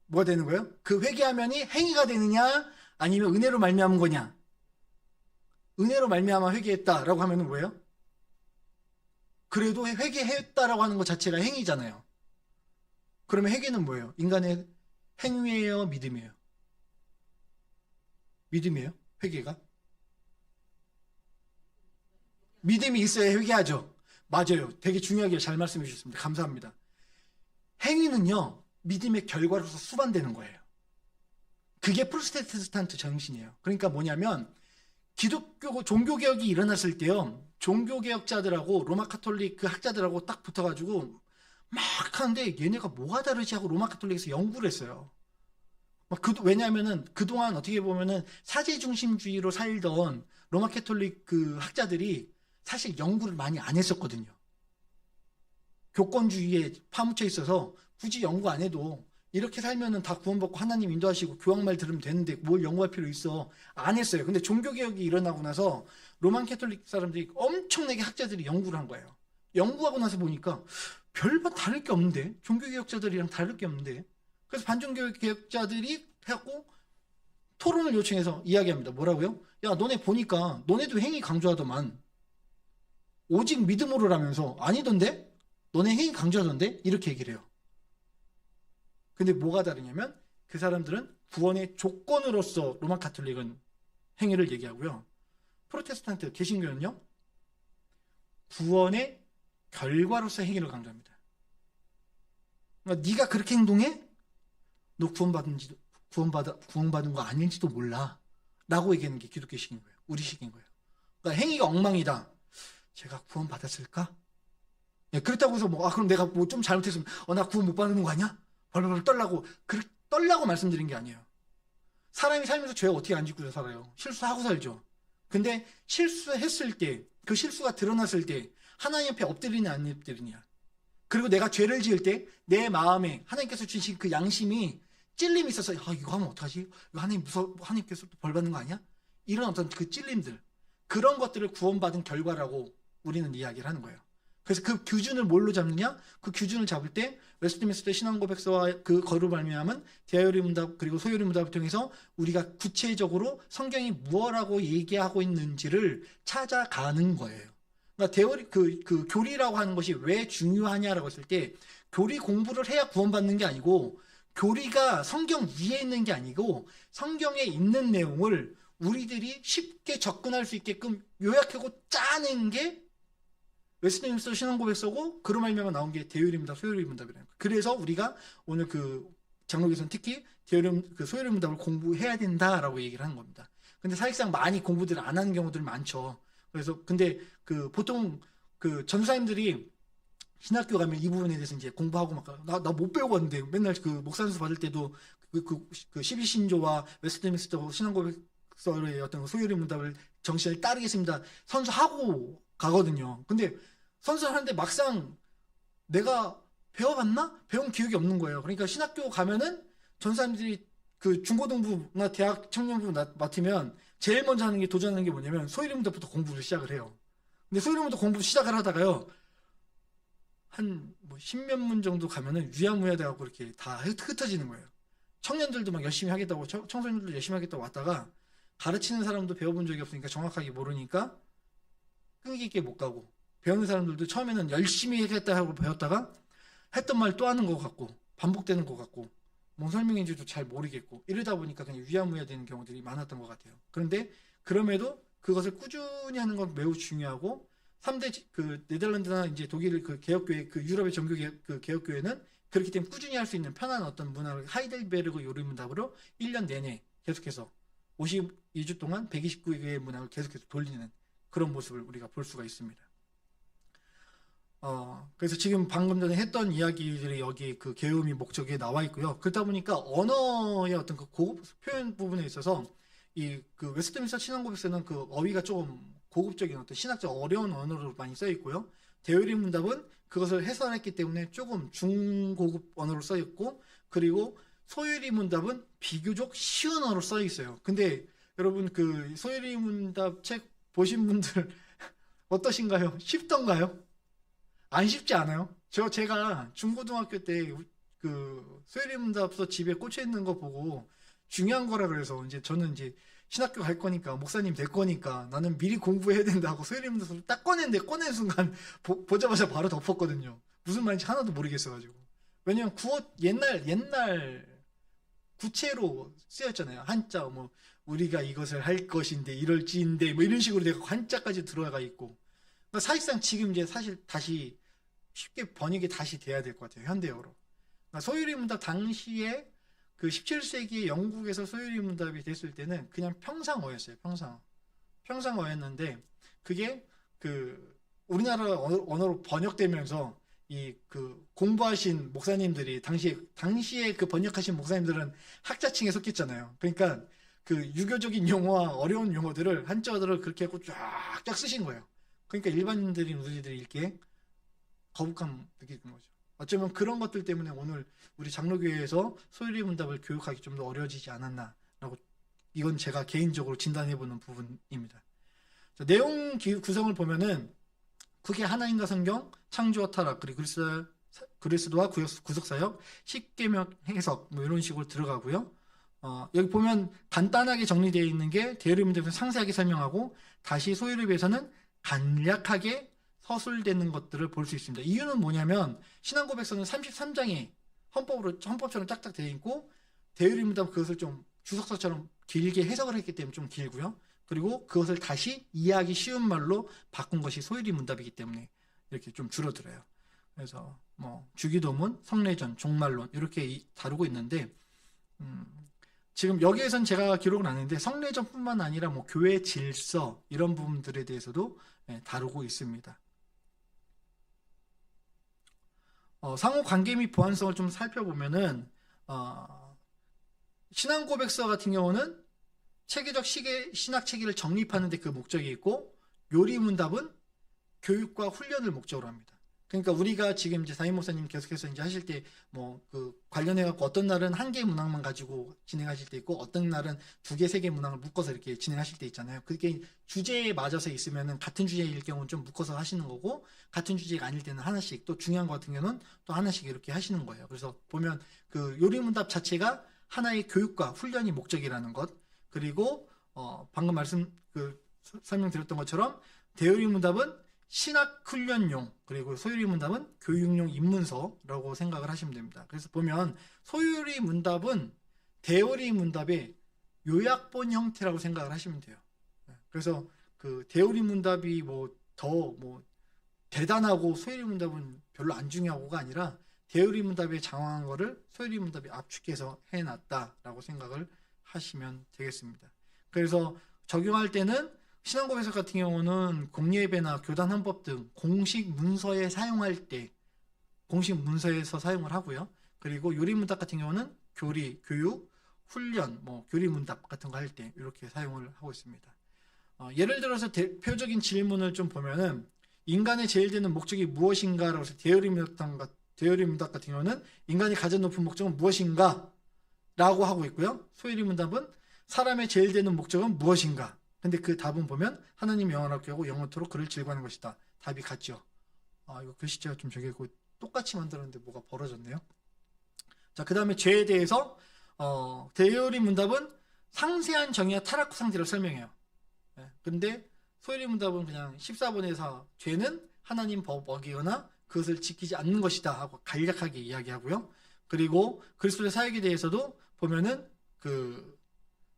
뭐가 되는 거예요? 그 회개하면이 행위가 되느냐, 아니면 은혜로 말미암은 거냐? 은혜로 말미암아 회개했다라고 하면은 뭐예요? 그래도 회개했다라고 하는 것 자체가 행위잖아요. 그러면 회개는 뭐예요? 인간의 행위예요, 믿음이에요? 믿음이에요? 회개가? 믿음이 있어야 회개하죠. 맞아요. 되게 중요하게 잘 말씀해 주셨습니다. 감사합니다. 행위는요, 믿음의 결과로서 수반되는 거예요. 그게 프로테스탄트 정신이에요. 그러니까 뭐냐면 기독교 종교개혁이 일어났을 때요, 종교개혁자들하고 로마 카톨릭 그 학자들하고 딱 붙어가지고 막 하는데 얘네가 뭐가 다르지 하고 로마 카톨릭에서 연구를 했어요. 왜냐하면은 그동안 어떻게 보면은 사제중심주의로 살던 로마 카톨릭 그 학자들이 사실 연구를 많이 안 했었거든요. 교권주의에 파묻혀 있어서 굳이 연구 안 해도 이렇게 살면은 다 구원받고 하나님 인도하시고 교황 말 들으면 되는데 뭘 연구할 필요 있어. 안 했어요. 근데 종교개혁이 일어나고 나서 로만 캐톨릭 사람들이 엄청나게 학자들이 연구를 한 거예요. 연구하고 나서 보니까 별반 다를 게 없는데, 종교개혁자들이랑 다를 게 없는데, 그래서 반종교개혁자들이 해갖고 토론을 요청해서 이야기합니다. 뭐라고요? 야, 너네 보니까 너네도 행위 강조하더만 오직 믿음으로라면서 아니던데? 너네 행위 강조하던데? 이렇게 얘기를 해요. 근데 뭐가 다르냐면 그 사람들은 구원의 조건으로서 로마 카톨릭은 행위를 얘기하고요. 프로테스탄트 개신교는요. 구원의 결과로서 행위를 강조합니다. 그러니까 네가 그렇게 행동해? 너 구원받은 거 아닌지도 몰라. 라고 얘기하는 게 기독교식인 거예요. 우리식인 거예요. 그러니까 행위가 엉망이다. 제가 구원받았을까? 예, 그렇다고 해서 그럼 내가 뭐 좀 잘못했으면 나 구원 못 받는 거 아니야? 벌벌 떨라고 말씀드린 게 아니에요. 사람이 살면서 죄 어떻게 안 짓고 살아요? 실수하고 살죠. 근데 실수했을 때, 그 실수가 드러났을 때 하나님 옆에 엎드리냐 안 엎드리냐. 그리고 내가 죄를 지을 때 내 마음에 하나님께서 주신 그 양심이 찔림이 있어서 이거 하면 어떡하지? 이거 하나님께서 벌 받는 거 아니야? 이런 어떤 그 찔림들, 그런 것들을 구원받은 결과라고 우리는 이야기를 하는 거예요. 그래서 그 기준을 뭘로 잡느냐? 그 기준을 잡을 때 웨스트민스터 신앙고백서와 그 거로 말미암은 대요리 문답 그리고 소요리 문답을 통해서 우리가 구체적으로 성경이 무엇라고 얘기하고 있는지를 찾아가는 거예요. 그러니까 대요리 그 교리라고 하는 것이 왜 중요하냐라고 했을 때 교리 공부를 해야 구원받는 게 아니고 교리가 성경 위에 있는 게 아니고 성경에 있는 내용을 우리들이 쉽게 접근할 수 있게끔 요약하고 짜낸 게 웨스트민스터 신앙고백서고 그로 말미암아 나온 게 대요리 문답, 소요리 문답이라는 거예요. 그래서 우리가 오늘 그 장로교에서는 특히 소요리 문답을 공부해야 된다라고 얘기를 하는 겁니다. 근데 사실상 많이 공부들을 안 하는 경우들이 많죠. 그래서 근데 그 보통 그 전사님들이 신학교 가면 이 부분에 대해서 이제 공부하고 나 못 배우고 왔는데 맨날 그 목사연수 받을 때도 그 12신조와 웨스트민스터 신앙고백서의 어떤 소요리 문답을 정신을 따르겠습니다. 선수하고 가거든요. 근데 선수를 하는데 막상 내가 배워봤나? 배운 기억이 없는 거예요. 그러니까 신학교 가면은 전 사람들이 그 중고등부나 대학 청년부 맡으면 제일 먼저 하는 게 도전하는 게 뭐냐면 소요리 문답부터 공부를 시작을 해요. 근데 소요리 문답 공부 시작을 하다가요. 한 뭐 10몇 문 정도 가면은 유야무야 돼갖고 이렇게 다 흩어지는 거예요. 청년들도 막 열심히 하겠다고 청소년들도 열심히 하겠다고 왔다가 가르치는 사람도 배워본 적이 없으니까 정확하게 모르니까 끈기 있게 못 가고 배우는 사람들도 처음에는 열심히 하겠다 하고 배웠다가 했던 말 또 하는 것 같고 반복되는 것 같고 뭔 설명인지도 잘 모르겠고 이러다 보니까 그냥 유야무야 되는 경우들이 많았던 것 같아요. 그런데 그럼에도 그것을 꾸준히 하는 건 매우 중요하고 3대 그 네덜란드나 이제 독일 그 개혁교회 그 유럽의 종교 그 개혁교회는 그렇기 때문에 꾸준히 할 수 있는 편한 어떤 문화를 하이델베르그 요리 문답으로 1년 내내 계속해서 52주 동안 129개의 문학을 계속해서 돌리는 그런 모습을 우리가 볼 수가 있습니다. 그래서 지금 방금 전에 했던 이야기들이 여기 그 계음이 목적에 나와 있고요. 그러다 보니까 언어의 어떤 그 고급 표현 부분에 있어서 이 그 웨스트민스터 신앙고백서는 그 어휘가 조금 고급적인 어떤 신학적 어려운 언어로 많이 써 있고요. 대요리 문답은 그것을 해설했기 때문에 조금 중고급 언어로 써 있고 그리고 소요리 문답은 비교적 쉬운 언어로 써 있어요. 근데 여러분 그 소요리 문답 책 보신 분들 어떠신가요? 쉽던가요? 안 쉽지 않아요? 제가 중고등학교 때 그 소요리 문답서 집에 꽂혀 있는 거 보고 중요한 거라 그래서 이제 저는 이제 신학교 갈 거니까 목사님 될 거니까 나는 미리 공부해야 된다고 소요리 문답서를 딱 꺼냈는데 꺼낸 순간 보자마자 바로 덮었거든요. 무슨 말인지 하나도 모르겠어가지고. 왜냐면 옛날 구체로 쓰였잖아요. 한자 뭐 우리가 이것을 할 것인데 이럴지인데 뭐 이런 식으로 내가 한자까지 들어가 있고. 그러니까 사실상 지금 이제 사실 다시 쉽게 번역이 다시 돼야 될 것 같아요. 현대어로. 그러니까 소요리 문답 당시에 그 17세기 영국에서 소요리 문답이 됐을 때는 그냥 평상어였어요. 평상어였는데 그게 그 우리나라 언어로 번역되면서 이 그 공부하신 목사님들이 당시에 그 번역하신 목사님들은 학자층에 속했잖아요. 그러니까 그 유교적인 용어와 어려운 용어들을 한자어들을 그렇게 하고 쫙쫙 쓰신 거예요. 그러니까 일반인들인 우리들이 읽기에 거북감 느끼는 거죠. 어쩌면 그런 것들 때문에 오늘 우리 장로교회에서 소유리 문답을 교육하기 좀 더 어려워지지 않았나라고, 이건 제가 개인적으로 진단해보는 부분입니다. 자, 내용 구성을 보면은 그게 하나님과 성경, 창조와 타락, 그리고 그리스도와 구속사역, 십계명 해석 뭐 이런 식으로 들어가고요. 여기 보면 간단하게 정리되어 있는 게 대여리 문답에서 상세하게 설명하고 다시 소유리 비해서는 간략하게 서술되는 것들을 볼 수 있습니다. 이유는 뭐냐면 신앙고백서는 33장에 헌법처럼 짝짝 되어 있고 대여리 문답 그것을 좀 주석서처럼 길게 해석을 했기 때문에 좀 길고요. 그리고 그것을 다시 이해하기 쉬운 말로 바꾼 것이 소유리 문답이기 때문에 이렇게 좀 줄어들어요. 그래서 뭐 주기도문, 성례전, 종말론 이렇게 다루고 있는데 지금 여기에선 제가 기록은 안 했는데 성례전뿐만 아니라 뭐 교회 질서 이런 부분들에 대해서도 다루고 있습니다. 상호 관계 및 보완성을 좀 살펴보면은 신앙고백서 같은 경우는 체계적 신학 체계를 정립하는 데 그 목적이 있고 요리문답은 교육과 훈련을 목적으로 합니다. 그러니까 우리가 지금 이제 담임 목사님 계속해서 이제 하실 때 뭐 그 관련해 갖고 어떤 날은 한 개의 문항만 가지고 진행하실 때 있고 어떤 날은 두 개, 세 개 문항을 묶어서 이렇게 진행하실 때 있잖아요. 그게 주제에 맞아서 있으면은 같은 주제일 경우는 좀 묶어서 하시는 거고 같은 주제가 아닐 때는 하나씩, 또 중요한 거 같은 경우는 또 하나씩 이렇게 하시는 거예요. 그래서 보면 그 요리문답 자체가 하나의 교육과 훈련이 목적이라는 것, 그리고 방금 설명드렸던 것처럼 대요리 문답은 신학 훈련용, 그리고 소유리 문답은 교육용 입문서라고 생각을 하시면 됩니다. 그래서 보면 소유리 문답은 대요리 문답의 요약본 형태라고 생각을 하시면 돼요. 그래서 그 대요리 문답이 더 대단하고 소유리 문답은 별로 안 중요하고가 아니라 대요리 문답에 장황한 거를 소유리 문답이 압축해서 해놨다라고 생각을 하시면 되겠습니다. 그래서 적용할 때는 신앙고백서 같은 경우는 공예배나 교단 헌법 등 공식 문서에 사용할 때 공식 문서에서 사용을 하고요. 그리고 요리문답 같은 경우는 교리, 교육, 훈련, 교리문답 같은 거 할 때 이렇게 사용을 하고 있습니다. 예를 들어서 대표적인 질문을 좀 보면은 인간의 제일 되는 목적이 무엇인가라고 해서 대요리문답 같은 경우는 인간이 가장 높은 목적은 무엇인가? 라고 하고 있고요. 소유리문답은 사람의 제일 되는 목적은 무엇인가? 근데 그 답은 보면 하나님 영원하게 하고 영원토록 그를 즐거워하는 것이다. 답이 같죠. 이거 글씨체가 좀 저기고 똑같이 만들었는데 뭐가 벌어졌네요. 자, 그 다음에 죄에 대해서 대요리문답은 상세한 정의와 타락 상태를 설명해요. 근데 소유리문답은 그냥 14번에서 죄는 하나님 법 어기거나 그것을 지키지 않는 것이다 하고 간략하게 이야기하고요. 그리고 그리스도의 사역에 대해서도 보면은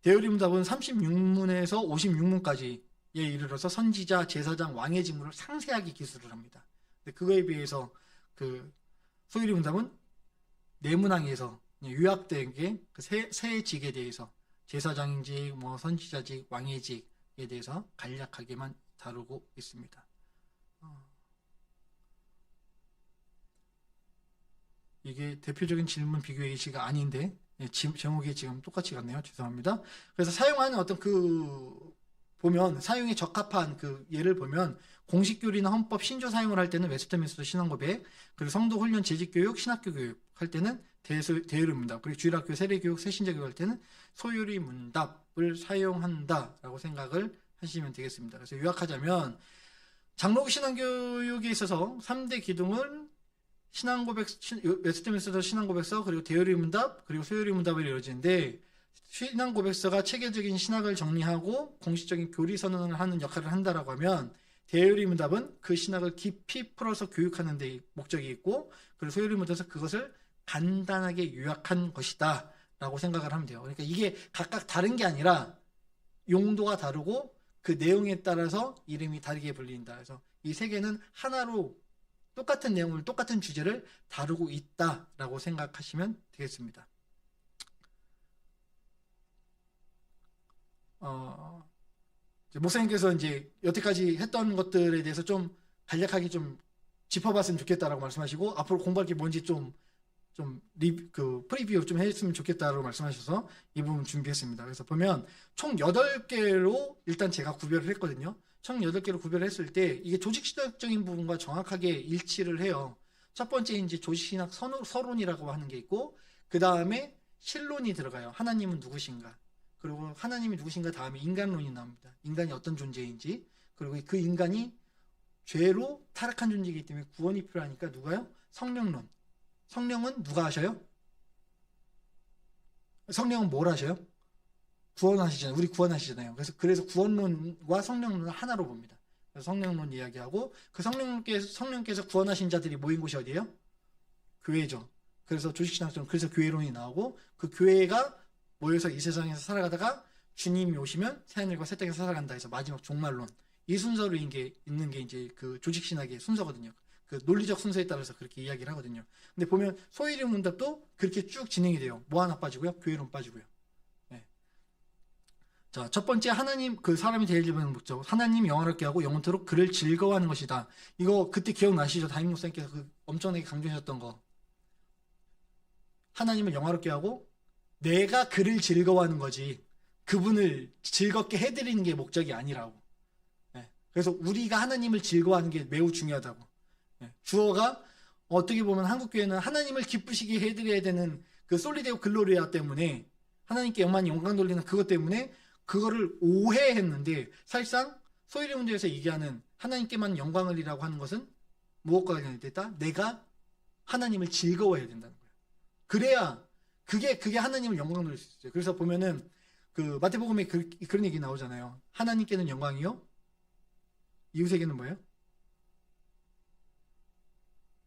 대요리문답은 36문에서 56문까지에 이르러서 선지자, 제사장, 왕의 직무를 상세하게 기술을 합니다. 근데 그거에 비해서 소유리문답은 네 문항에서 요약된 게 세 직에 대해서 제사장직, 선지자직, 왕의직에 대해서 간략하게만 다루고 있습니다. 이게 대표적인 질문 비교 예시가 아닌데 제목이 지금 똑같이 같네요. 죄송합니다. 그래서 사용하는 보면 사용에 적합한 예를 보면 공식교리나 헌법 신조 사용을 할 때는 웨스트민스터 신앙고백, 그리고 성도 훈련 재직교육, 신학교 교육 할 때는 대요리 문답, 그리고 주일학교 세례교육, 새신자 교육 할 때는 소유리 문답을 사용한다라고 생각을 하시면 되겠습니다. 그래서 요약하자면 장로교 신앙교육에 있어서 3대 기둥은 웨스트민스터 신앙고백서, 그리고 대요리 문답, 그리고 소유리 문답을 이루어지는데 신앙고백서가 체계적인 신학을 정리하고 공식적인 교리 선언을 하는 역할을 한다라고 하면 대요리 문답은 그 신학을 깊이 풀어서 교육하는 데 목적이 있고, 그리고 소유리 문답은 그것을 간단하게 요약한 것이다 라고 생각을 하면 돼요. 그러니까 이게 각각 다른 게 아니라 용도가 다르고 그 내용에 따라서 이름이 다르게 불린다. 그래서 이 세 개는 하나로 똑같은 내용을, 똑같은 주제를 다루고 있다라고 생각하시면 되겠습니다. 목사님께서 이제 여태까지 했던 것들에 대해서 좀 간략하게 좀 짚어봤으면 좋겠다라고 말씀하시고, 앞으로 공부할 게 뭔지 프리뷰 좀 했으면 좋겠다라고 말씀하셔서 이 부분 준비했습니다. 그래서 보면 총 8개로 일단 제가 구별을 했거든요. 총 8개로 구별을 했을 때 이게 조직시적인 부분과 정확하게 일치를 해요. 첫 번째 이제 조직신학 서론이라고 하는 게 있고, 그 다음에 신론이 들어가요. 하나님은 누구신가? 그리고 하나님이 누구신가 다음에 인간론이 나옵니다. 인간이 어떤 존재인지, 그리고 그 인간이 죄로 타락한 존재이기 때문에 구원이 필요하니까 누가요? 성령론. 성령은 누가 하셔요? 성령은 뭘 하셔요? 구원하시잖아요. 우리 구원하시잖아요. 그래서 구원론과 성령론을 하나로 봅니다. 그래서 성령론 이야기하고, 그 성령께서 구원하신 자들이 모인 곳이 어디예요? 교회죠. 그래서 조직신학처럼 그래서 교회론이 나오고, 그 교회가 모여서 이 세상에서 살아가다가 주님이 오시면 새하늘과 새 땅에서 살아간다 해서 마지막 종말론, 이 순서로 있는 게 이제 그 조직신학의 순서거든요. 그 논리적 순서에 따라서 그렇게 이야기를 하거든요. 근데 보면 소위령 문답도 그렇게 쭉 진행이 돼요. 뭐 하나 빠지고요? 교회론 빠지고요. 네. 자, 첫 번째, 하나님, 그 사람이 제일 기본은 목적. 하나님 영화롭게 하고 영원토록 그를 즐거워하는 것이다. 이거 그때 기억나시죠? 담임 목사님께서 그 엄청나게 강조하셨던 거. 하나님을 영화롭게 하고 내가 그를 즐거워하는 거지, 그분을 즐겁게 해드리는 게 목적이 아니라고. 네. 그래서 우리가 하나님을 즐거워하는 게 매우 중요하다고. 네. 주어가 어떻게 보면 한국교회는 하나님을 기쁘시게 해드려야 되는 그 솔리데오 글로리아 때문에, 하나님께 영광 돌리는 그것 때문에 그거를 오해했는데, 사실상 소위령 문제에서 얘기하는 하나님께만 영광을이라고 하는 것은 무엇과 관련됐다? 내가 하나님을 즐거워해야 된다는 거예요. 그래야 그게 하나님을 영광 돌릴 수 있어요. 그래서 보면은 그 마태복음에 그런 얘기 나오잖아요. 하나님께는 영광이요, 이웃에게는 뭐예요?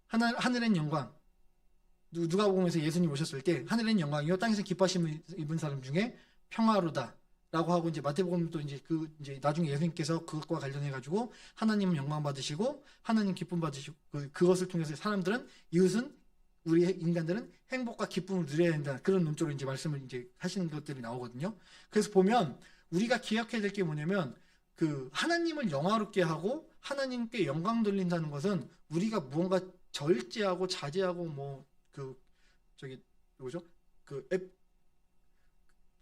하늘엔 영광. 누가복음에서 예수님 오셨을 때 하늘엔 영광이요, 땅에서 기뻐하심을 입은 사람 중에 평화로다 라고 하고, 이제 마태복음도 이제 나중에 예수님께서 그것과 관련해 가지고 하나님은 영광 받으시고 하나님 기쁨 받으시고, 그것을 통해서 사람들은, 이웃은, 우리 인간들은 행복과 기쁨을 누려야 된다, 그런 논조로 이제 말씀을 이제 하시는 것들이 나오거든요. 그래서 보면 우리가 기억해야 될 게 뭐냐면, 그 하나님을 영화롭게 하고 하나님께 영광 돌린다는 것은 우리가 무언가 절제하고 자제하고 뭐죠?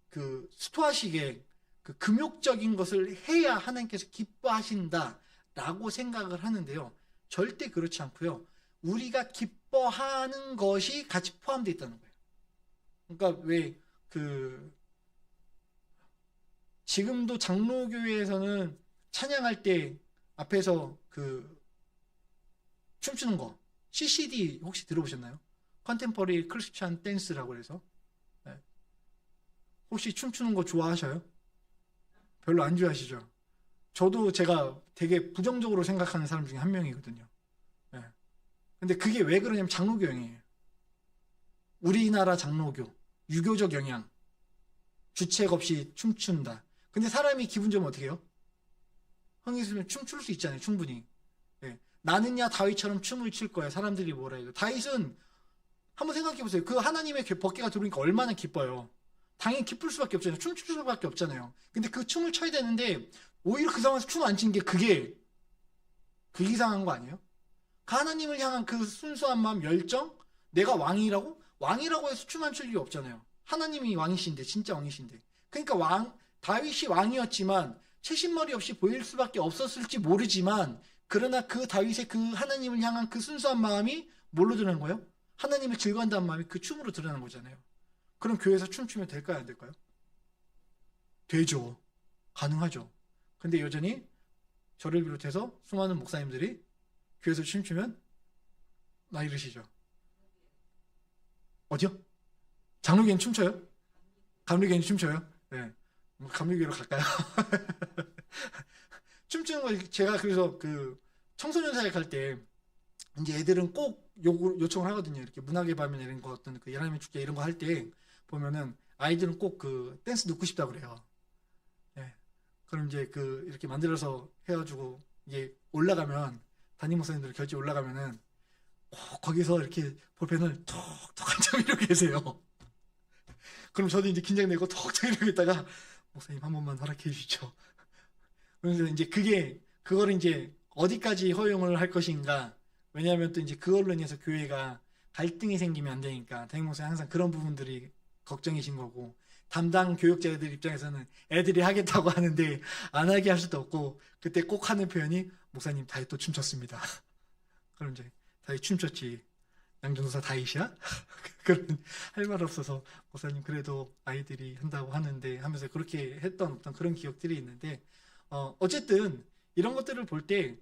그 스토아식의 그 금욕적인 것을 해야 하나님께서 기뻐하신다라고 생각을 하는데요. 절대 그렇지 않고요. 우리가 기뻐하는 것이 같이 포함되어 있다는 거예요. 그러니까 왜 지금도 장로교회에서는 찬양할 때 앞에서 춤추는 거, CCD 혹시 들어보셨나요? 컨템퍼리 크리스찬 댄스라고 해서. 네. 혹시 춤추는 거 좋아하셔요? 별로 안 좋아하시죠? 저도 제가 되게 부정적으로 생각하는 사람 중에 한 명이거든요. 네. 근데 그게 왜 그러냐면 장로교 영이에요. 우리나라 장로교, 유교적 영향, 주책 없이 춤춘다. 근데 사람이 기분 좋으면 어떻게 해요? 흥이 있으면 춤출 수 있잖아요, 충분히. 네. 나는야 다윗처럼 춤을 출 거야. 사람들이 뭐라 해요. 다윗은 한번 생각해 보세요. 그 하나님의 법궤가 들어오니까 얼마나 기뻐요. 당연히 기쁠 수밖에 없잖아요. 춤출 수밖에 없잖아요. 근데 그 춤을 춰야 되는데 오히려 그 상황에서 춤 안 추는 게 그게 이상한 거 아니에요? 그 하나님을 향한 그 순수한 마음, 열정, 내가 왕이라고 해서 춤 안 출 일이 없잖아요. 하나님이 왕이신데, 진짜 왕이신데. 그러니까 다윗이 왕이었지만 채신머리 없이 보일 수밖에 없었을지 모르지만, 그러나 그 다윗의 그 하나님을 향한 그 순수한 마음이 뭘로 드러난 거예요? 하나님을 즐거워한다는 마음이 그 춤으로 드러난 거잖아요. 그럼 교회에서 춤추면 될까요, 안 될까요? 되죠. 가능하죠. 근데 여전히 저를 비롯해서 수많은 목사님들이 교회에서 춤추면 나 이러시죠. 어디요? 장로교회는 춤춰요? 감리교회는 춤춰요? 네. 감리교회로 갈까요? 춤추는 거, 제가 그래서 청소년 사회 갈 때 이제 애들은 꼭 요청을 하거든요. 이렇게 문학의 밤이나 이런 거, 어떤 예라미의 축제 이런 거 할 때 보면은 아이들은 꼭 댄스 넣고 싶다 그래요. 네. 그럼 이제 이렇게 만들어서 해가지고 이게 올라가면, 담임 목사님들 결제 올라가면은 꼭 거기서 이렇게 볼펜을 톡톡 한참 이러고 계세요. 그럼 저도 이제 긴장되고 톡톡 이러고 있다가, 목사님 한 번만 허락해 주시죠. 그래서 이제 그거를 이제 어디까지 허용을 할 것인가. 왜냐하면 또 이제 그걸로 인해서 교회가 갈등이 생기면 안 되니까 담임 목사님 항상 그런 부분들이 걱정이신 거고, 담당 교육자들 입장에서는 애들이 하겠다고 하는데 안 하게 할 수도 없고, 그때 꼭 하는 표현이 목사님 다윗 또 춤췄습니다. 그럼 이제 다윗 춤췄지. 양전도사 다이시야? 그런 할 말 없어서 목사님 그래도 아이들이 한다고 하는데 하면서 그렇게 했던 어떤 그런 기억들이 있는데 어쨌든 이런 것들을 볼 때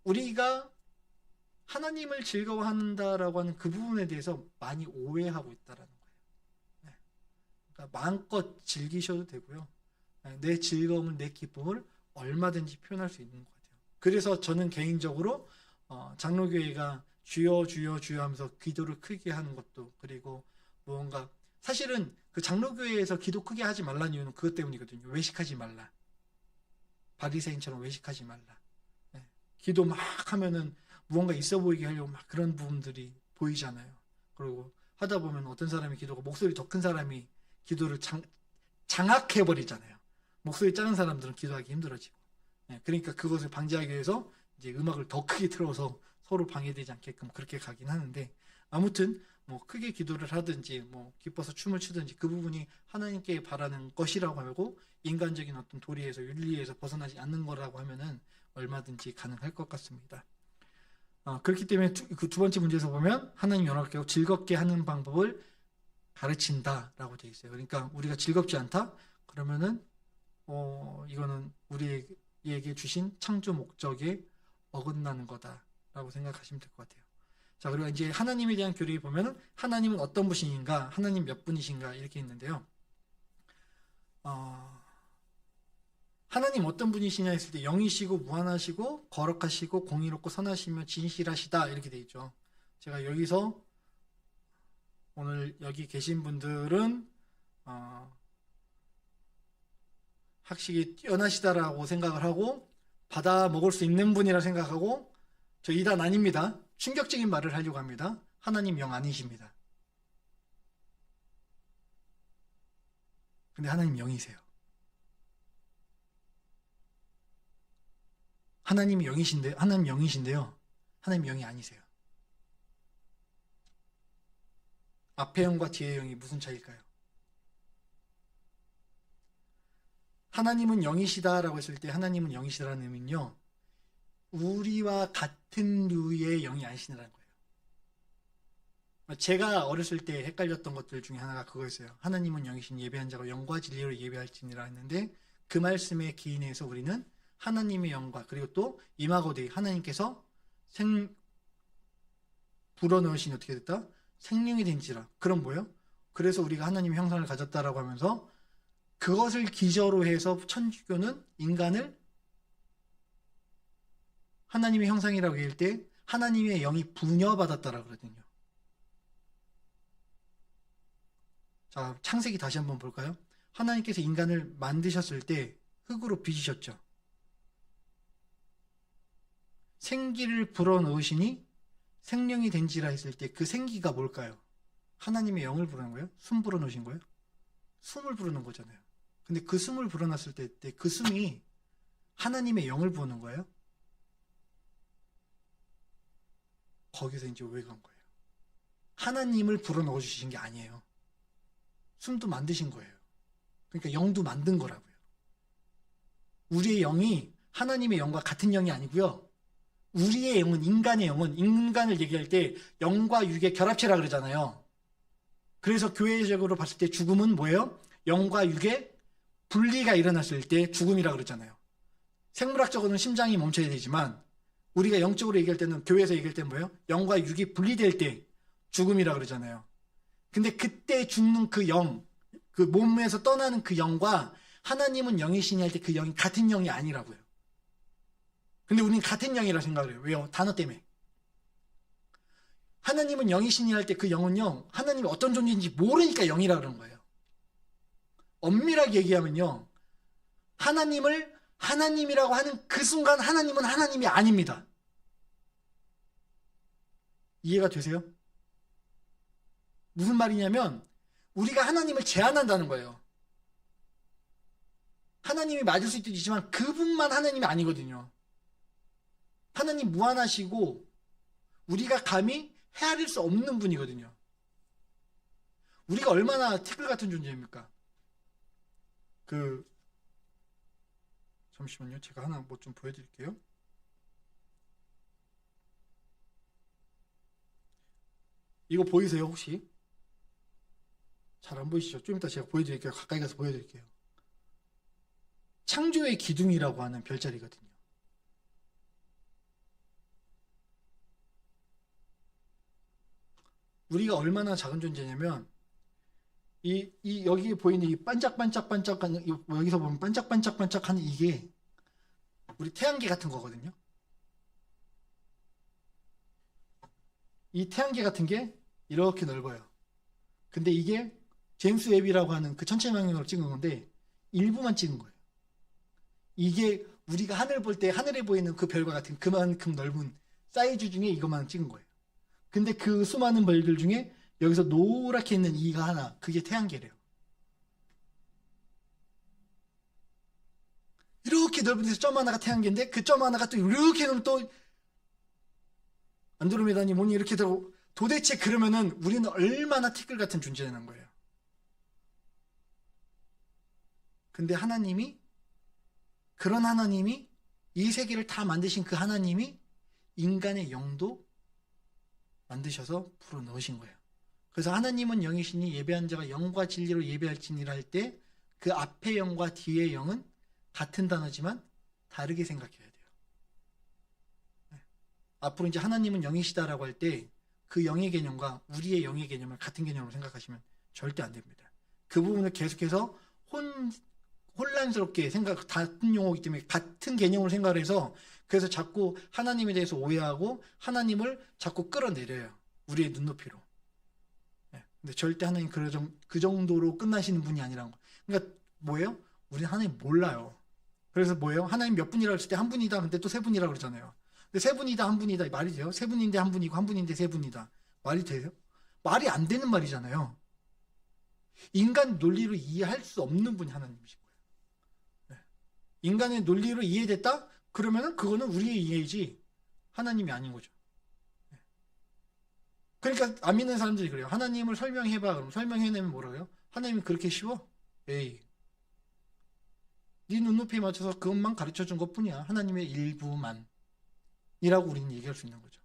우리가 하나님을 즐거워한다라고 하는 그 부분에 대해서 많이 오해하고 있다라는 거예요. 네. 그러니까 마음껏 즐기셔도 되고요. 네. 내 즐거움을, 내 기쁨을 얼마든지 표현할 수 있는 것 같아요. 그래서 저는 개인적으로 장로교회가 주여 주여 주여 하면서 기도를 크게 하는 것도, 그리고 무언가 사실은 그 장로교회에서 기도 크게 하지 말라는 이유는 그것 때문이거든요. 외식하지 말라. 바리새인처럼 외식하지 말라. 네. 기도 막 하면은 무언가 있어 보이게 하려고 막 그런 부분들이 보이잖아요. 그리고 하다 보면 어떤 사람이 기도가 목소리 더 큰 사람이 기도를 장악해 버리잖아요. 목소리 작은 사람들은 기도하기 힘들어지고. 네. 그러니까 그것을 방지하기 위해서 이제 음악을 더 크게 틀어서 서로 방해되지 않게끔 그렇게 가긴 하는데, 아무튼 뭐 크게 기도를 하든지 뭐 기뻐서 춤을 추든지 그 부분이 하나님께 바라는 것이라고 하고 인간적인 어떤 도리에서 윤리에서 벗어나지 않는 거라고 하면은 얼마든지 가능할 것 같습니다. 그렇기 때문에 그 두 번째 문제에서 보면 하나님 연합하고 즐겁게 하는 방법을 가르친다라고 되어 있어요. 그러니까 우리가 즐겁지 않다? 그러면은 이거는 우리에게 주신 창조 목적에 어긋나는 거다라고 생각하시면 될 것 같아요. 자, 그리고 이제 하나님에 대한 교리를 보면은 하나님은 어떤 분이신가, 하나님 몇 분이신가 이렇게 있는데요. 하나님 어떤 분이시냐 했을 때 영이시고 무한하시고 거룩하시고 공의롭고 선하시며 진실하시다 이렇게 돼 있죠. 제가 여기서 오늘 여기 계신 분들은 학식이 뛰어나시다라고 생각을 하고 받아 먹을 수 있는 분이라 생각하고, 저 이단 아닙니다. 충격적인 말을 하려고 합니다. 하나님 영 아니십니다. 근데 하나님 영이세요. 하나님 영이신데요. 하나님 영이 아니세요. 앞에 영과 뒤에 영이 무슨 차이일까요? 하나님은 영이시다라고 했을 때 하나님은 영이시다라는 의미는요, 우리와 같은 류의 영이 아니시라는 거예요. 제가 어렸을 때 헷갈렸던 것들 중에 하나가 그거였어요. 하나님은 영이신 예배한 자가 영과 진리로 예배할지니라 했는데, 그 말씀에 기인해서 우리는 하나님의 영과 그리고 또 임하고되 하나님께서 불어넣으시니 어떻게 됐다? 생명이 된지라. 그럼 뭐예요? 그래서 우리가 하나님의 형상을 가졌다라고 하면서 그것을 기저로 해서 천주교는 인간을 하나님의 형상이라고 얘기할 때 하나님의 영이 부여받았다라고 그러거든요. 자, 창세기 다시 한번 볼까요? 하나님께서 인간을 만드셨을 때 흙으로 빚으셨죠. 생기를 불어넣으시니 생명이 된지라 했을 때 그 생기가 뭘까요? 하나님의 영을 불어넣은 거예요? 숨 불어넣으신 거예요? 숨을 불어넣은 거잖아요. 근데 그 숨을 불어넣었을 때 그 숨이 하나님의 영을 부어넣은 거예요? 거기서 이제 오해가 온 거예요. 하나님을 불어넣어 주신 게 아니에요. 숨도 만드신 거예요. 그러니까 영도 만든 거라고요. 우리의 영이 하나님의 영과 같은 영이 아니고요. 우리의 영은, 인간의 영은, 인간을 얘기할 때 영과 육의 결합체라 그러잖아요. 그래서 교회적으로 봤을 때 죽음은 뭐예요? 영과 육의 분리가 일어났을 때 죽음이라 그러잖아요. 생물학적으로는 심장이 멈춰야 되지만 우리가 영적으로 얘기할 때는, 교회에서 얘기할 때는 뭐예요? 영과 육이 분리될 때 죽음이라 그러잖아요. 근데 그때 죽는 그 영, 그 몸에서 떠나는 그 영과 하나님은 영이시니 할 때 그 영이 같은 영이 아니라고요. 근데 우리는 같은 영이라고 생각을 해요. 왜요? 단어 때문에. 하나님은 영이시니 할 때 그 영은요, 하나님이 어떤 존재인지 모르니까 영이라고 그러는 거예요. 엄밀하게 얘기하면요, 하나님을 하나님이라고 하는 그 순간 하나님은 하나님이 아닙니다. 이해가 되세요? 무슨 말이냐면 우리가 하나님을 제한한다는 거예요. 하나님이 맞을 수도 있지만 그분만 하나님이 아니거든요. 하나님 무한하시고 우리가 감히 헤아릴 수 없는 분이거든요. 우리가 얼마나 티끌 같은 존재입니까? 잠시만요. 제가 하나 뭐 좀 보여드릴게요. 이거 보이세요 혹시? 잘 안 보이시죠? 좀 이따 제가 보여드릴게요. 가까이 가서 보여드릴게요. 창조의 기둥이라고 하는 별자리거든요. 우리가 얼마나 작은 존재냐면 여기 보이는 이 반짝반짝반짝한 여기서 보면 반짝반짝반짝하는 이게 우리 태양계 같은 거거든요. 이 태양계 같은 게 이렇게 넓어요. 근데 이게 제임스 웹이라고 하는 그 천체망원경으로 찍은 건데 일부만 찍은 거예요. 이게 우리가 하늘 볼 때 하늘에 보이는 그 별과 같은 그만큼 넓은 사이즈 중에 이것만 찍은 거예요. 근데 그 수많은 별들 중에 여기서 노랗게 있는 이가 하나, 그게 태양계래요. 이렇게 넓은 데서 점 하나가 태양계인데 그 점 하나가 또 이렇게 넓으면 또 안드로메다니 뭐니 이렇게 되고 도대체 그러면은 우리는 얼마나 티끌 같은 존재라는 거예요. 근데 그런 하나님이 이 세계를 다 만드신 그 하나님이 인간의 영도 만드셔서 불어넣으신 거예요. 그래서 하나님은 영이시니 예배한 자가 영과 진리로 예배할지니라 할 때 그 앞의 영과 뒤의 영은 같은 단어지만 다르게 생각해야 돼요. 앞으로 이제 하나님은 영이시다라고 할 때 그 영의 개념과 우리의 영의 개념을 같은 개념으로 생각하시면 절대 안 됩니다. 그 부분을 계속해서 혼란스럽게 같은 용어이기 때문에 같은 개념으로 생각을 해서 그래서 자꾸 하나님에 대해서 오해하고 하나님을 자꾸 끌어내려요. 우리의 눈높이로. 근데 절대 하나님 그 정도로 끝나시는 분이 아니라는 거. 그러니까 뭐예요? 우리는 하나님 몰라요. 그래서 뭐예요? 하나님 몇 분이라고 했을 때 한 분이다. 근데 또 세 분이라고 그러잖아요. 근데 세 분이다, 한 분이다. 말이 돼요? 세 분인데 한 분이고 한 분인데 세 분이다. 말이 돼요? 말이 안 되는 말이잖아요. 인간 논리로 이해할 수 없는 분이 하나님이신 거예요. 인간의 논리로 이해됐다? 그러면은 그거는 우리의 이해이지 하나님이 아닌 거죠. 그러니까 안 믿는 사람들이 그래요. 하나님을 설명해봐. 그럼 설명해내면 뭐라고요? 하나님이 그렇게 쉬워? 에이. 네 눈높이에 맞춰서 그것만 가르쳐준 것뿐이야. 하나님의 일부만. 이라고 우리는 얘기할 수 있는 거죠.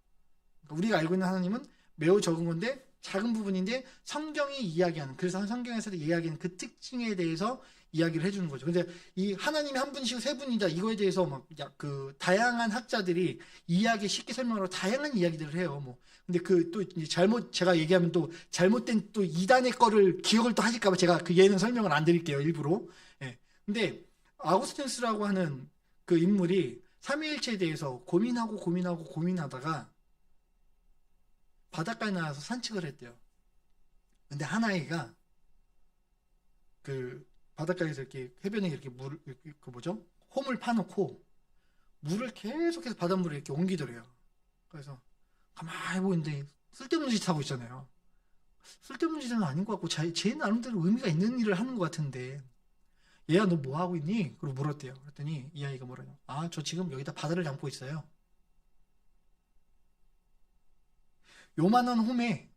그러니까 우리가 알고 있는 하나님은 매우 적은 건데 작은 부분인데 성경이 이야기하는, 그래서 성경에서 이야기하는 그 특징에 대해서 이야기를 해주는 거죠. 근데 이 하나님이 한 분이시고 세 분이다 이거에 대해서 막 그 다양한 학자들이 이야기 쉽게 설명하고 다양한 이야기들을 해요. 뭐 근데 그 또 잘못 제가 얘기하면 또 잘못된 또 이단의 거를 기억을 또 하실까봐 제가 그 예는 설명을 안 드릴게요 일부러. 예. 근데 아우구스티누스라고 하는 그 인물이 삼위일체에 대해서 고민하다가 바닷가에 나와서 산책을 했대요. 근데 한 아이가 그 바닷가에서 이렇게 해변에 이렇게 홈을 파놓고 물을 계속해서 바닷물에 이렇게 옮기더래요. 그래서 가만히 보는데 쓸데없는 짓 하고 있잖아요. 쓸데없는 짓은 아닌 것 같고 제 나름대로 의미가 있는 일을 하는 것 같은데 얘야 너 뭐 하고 있니? 그리고 물었대요. 그랬더니 이 아이가 뭐라요? 아, 저 지금 여기다 바다를 담고 있어요. 요만한 홈에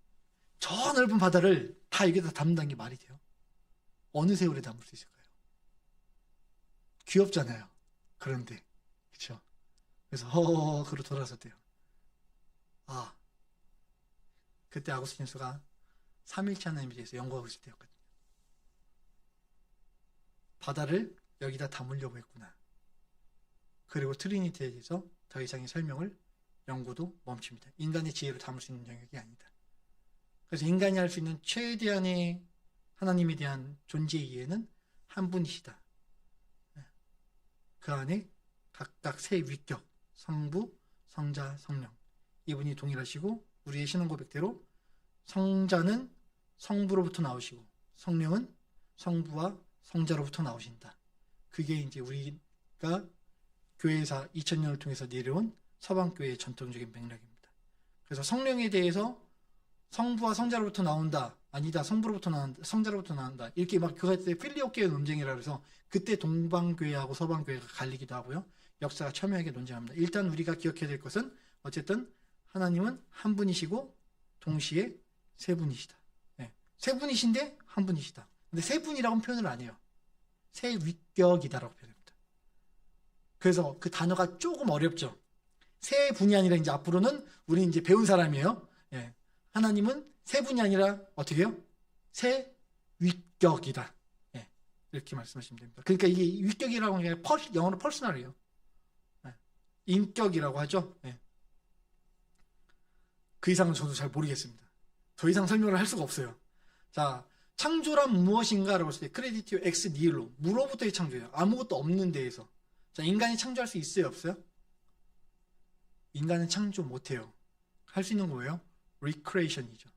저 넓은 바다를 다 여기다 담는다는 게 말이 돼요? 어느 세월에 담을 수 있을까요? 귀엽잖아요. 그런데 그쵸? 그래서 그로 돌아섰대요. 아, 그때 아구스티누스가 삼일체 하나님에 대해서 연구하고 있을 때였거든요. 바다를 여기다 담으려고 했구나. 그리고 트리니티에 대해서 더 이상의 설명을 연구도 멈춥니다. 인간의 지혜로 담을 수 있는 영역이 아니다. 그래서 인간이 할 수 있는 최대한의 하나님에 대한 존재 이해는 한 분이시다. 그 안에 각각 세 위격, 성부, 성자, 성령. 이분이 동일하시고 우리의 신앙 고백대로 성자는 성부로부터 나오시고 성령은 성부와 성자로부터 나오신다. 그게 이제 우리가 교회사 2000년을 통해서 내려온 서방교회의 전통적인 맥락입니다. 그래서 성령에 대해서 성부와 성자로부터 나온다, 아니다, 성부로부터 나온다, 성자로부터 나온다, 이렇게 막 그때 필리오케의 논쟁이라 그래서 그때 동방교회하고 서방교회가 갈리기도 하고요. 역사가 첨예하게 논쟁합니다. 일단 우리가 기억해야 될 것은 어쨌든 하나님은 한 분이시고 동시에 세 분이시다. 네. 세 분이신데 한 분이시다. 근데 세 분이라고는 표현을 안 해요. 세 위격이다라고 표현합니다. 그래서 그 단어가 조금 어렵죠. 세 분이 아니라 이제 앞으로는 우리 이제 배운 사람이에요. 예. 하나님은 세 분이 아니라 어떻게 해요? 세 위격이다. 예, 이렇게 말씀하시면 됩니다. 그러니까 이게 위격이라고 하는 게 영어로 퍼스널이에요. 예, 인격이라고 하죠. 예. 그 이상은 저도 잘 모르겠습니다. 더 이상 설명을 할 수가 없어요. 자, 창조란 무엇인가라고 했을 때 크레디티오 엑스 니힐로, 무로부터의 창조예요. 아무것도 없는 데에서. 자, 인간이 창조할 수 있어요, 없어요? 인간은 창조 못해요. 할 수 있는 거예요? 리크레이션이죠.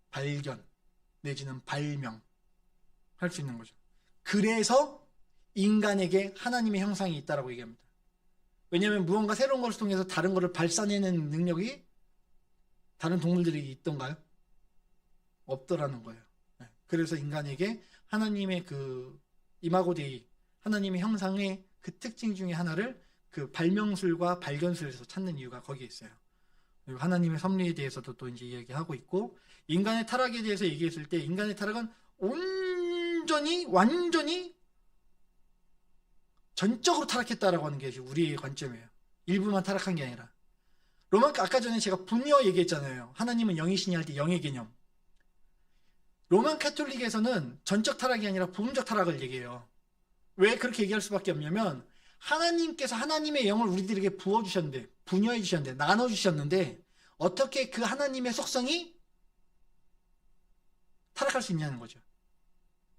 발견 내지는 발명 할 수 있는 거죠. 그래서 인간에게 하나님의 형상이 있다라고 얘기합니다. 왜냐하면 무언가 새로운 것을 통해서 다른 것을 발산해내는 능력이 다른 동물들이 있던가요? 없더라는 거예요. 그래서 인간에게 하나님의 그 이마고 데이, 하나님의 형상의 그 특징 중에 하나를 그 발명술과 발견술에서 찾는 이유가 거기에 있어요. 그리고 하나님의 섭리에 대해서도 또 이제 이야기하고 있고, 인간의 타락에 대해서 얘기했을 때 인간의 타락은 완전히 전적으로 타락했다라고 하는 게 우리의 관점이에요. 일부만 타락한 게 아니라. 아까 전에 제가 분여 얘기했잖아요. 하나님은 영이시니 할 때 영의 개념. 로만 카톨릭에서는 전적 타락이 아니라 부분적 타락을 얘기해요. 왜 그렇게 얘기할 수밖에 없냐면, 하나님께서 하나님의 영을 우리들에게 부어주셨는데, 분여해 주셨는데, 나눠주셨는데, 어떻게 그 하나님의 속성이 타락할 수 있냐는 거죠.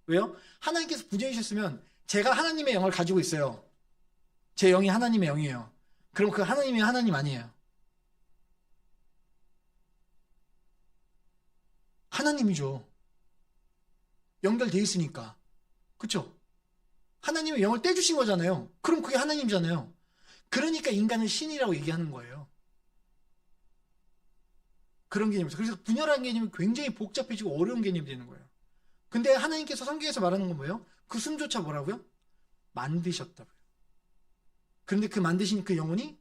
왜요? 하나님께서 분여해 주셨으면, 제가 하나님의 영을 가지고 있어요. 제 영이 하나님의 영이에요. 그럼 그 하나님이 하나님 아니에요. 하나님이죠. 연결되어 있으니까. 그쵸? 하나님의 영을 떼주신 거잖아요. 그럼 그게 하나님이잖아요. 그러니까 인간은 신이라고 얘기하는 거예요. 그런 개념이죠. 그래서 분열한 개념이 굉장히 복잡해지고 어려운 개념이 되는 거예요. 근데 하나님께서 성경에서 말하는 건 뭐예요? 그 숨조차 뭐라고요? 만드셨다고요. 그런데 그 만드신 그 영혼이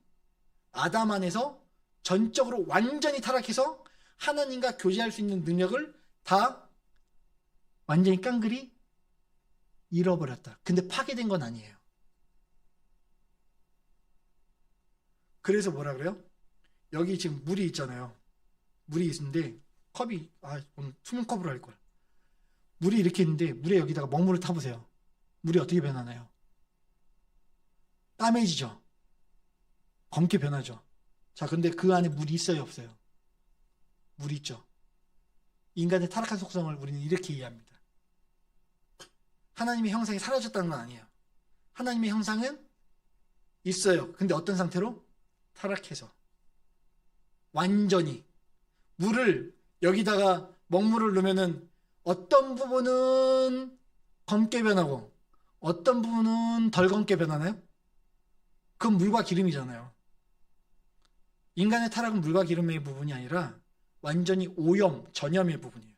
아담 안에서 전적으로 완전히 타락해서 하나님과 교제할 수 있는 능력을 다 완전히 깡그리 잃어버렸다. 근데 파괴된 건 아니에요. 그래서 뭐라 그래요? 여기 지금 물이 있잖아요. 물이 있는데 컵이 오늘 투명 컵으로 할 걸. 물이 이렇게 있는데 물에 여기다가 먹물을 타보세요. 물이 어떻게 변하나요? 까매지죠. 검게 변하죠. 자, 근데 그 안에 물이 있어요, 없어요? 물이 있죠. 인간의 타락한 속성을 우리는 이렇게 이해합니다. 하나님의 형상이 사라졌다는 건 아니에요. 하나님의 형상은 있어요. 근데 어떤 상태로? 타락해서. 완전히. 물을 여기다가 먹물을 넣으면은 어떤 부분은 검게 변하고 어떤 부분은 덜 검게 변하나요? 그건 물과 기름이잖아요. 인간의 타락은 물과 기름의 부분이 아니라 완전히 오염, 전염의 부분이에요.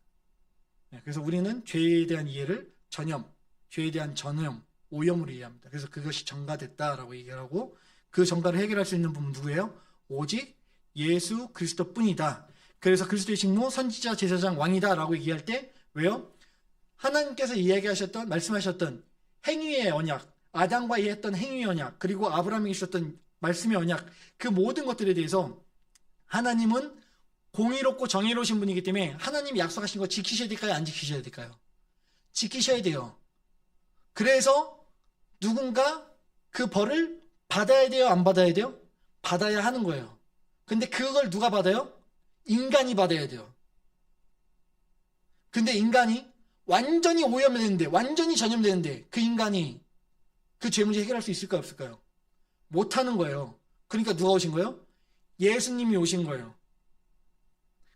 그래서 우리는 죄에 대한 이해를 전염, 죄에 대한 전염, 오염으로 이해합니다. 그래서 그것이 전가됐다라고 얘기하고, 그 전가를 해결할 수 있는 분은 누구예요? 오직 예수 그리스도뿐이다. 그래서 그리스도의 직무, 선지자, 제사장, 왕이다 라고 얘기할 때 왜요? 하나님께서 이야기하셨던, 말씀하셨던 행위의 언약, 아담과 했던 행위의 언약, 그리고 아브라함에게 주셨던 말씀의 언약, 그 모든 것들에 대해서 하나님은 공의롭고 정의로우신 분이기 때문에 하나님이 약속하신 거 지키셔야 될까요? 안 지키셔야 될까요? 지키셔야 돼요. 그래서 누군가 그 벌을 받아야 돼요? 안 받아야 돼요? 받아야 하는 거예요. 근데 그걸 누가 받아요? 인간이 받아야 돼요. 근데 인간이 완전히 오염되는데, 완전히 전염되는데 그 인간이 그 죄 문제 해결할 수 있을까요? 없을까요? 못하는 거예요. 그러니까 누가 오신 거예요? 예수님이 오신 거예요.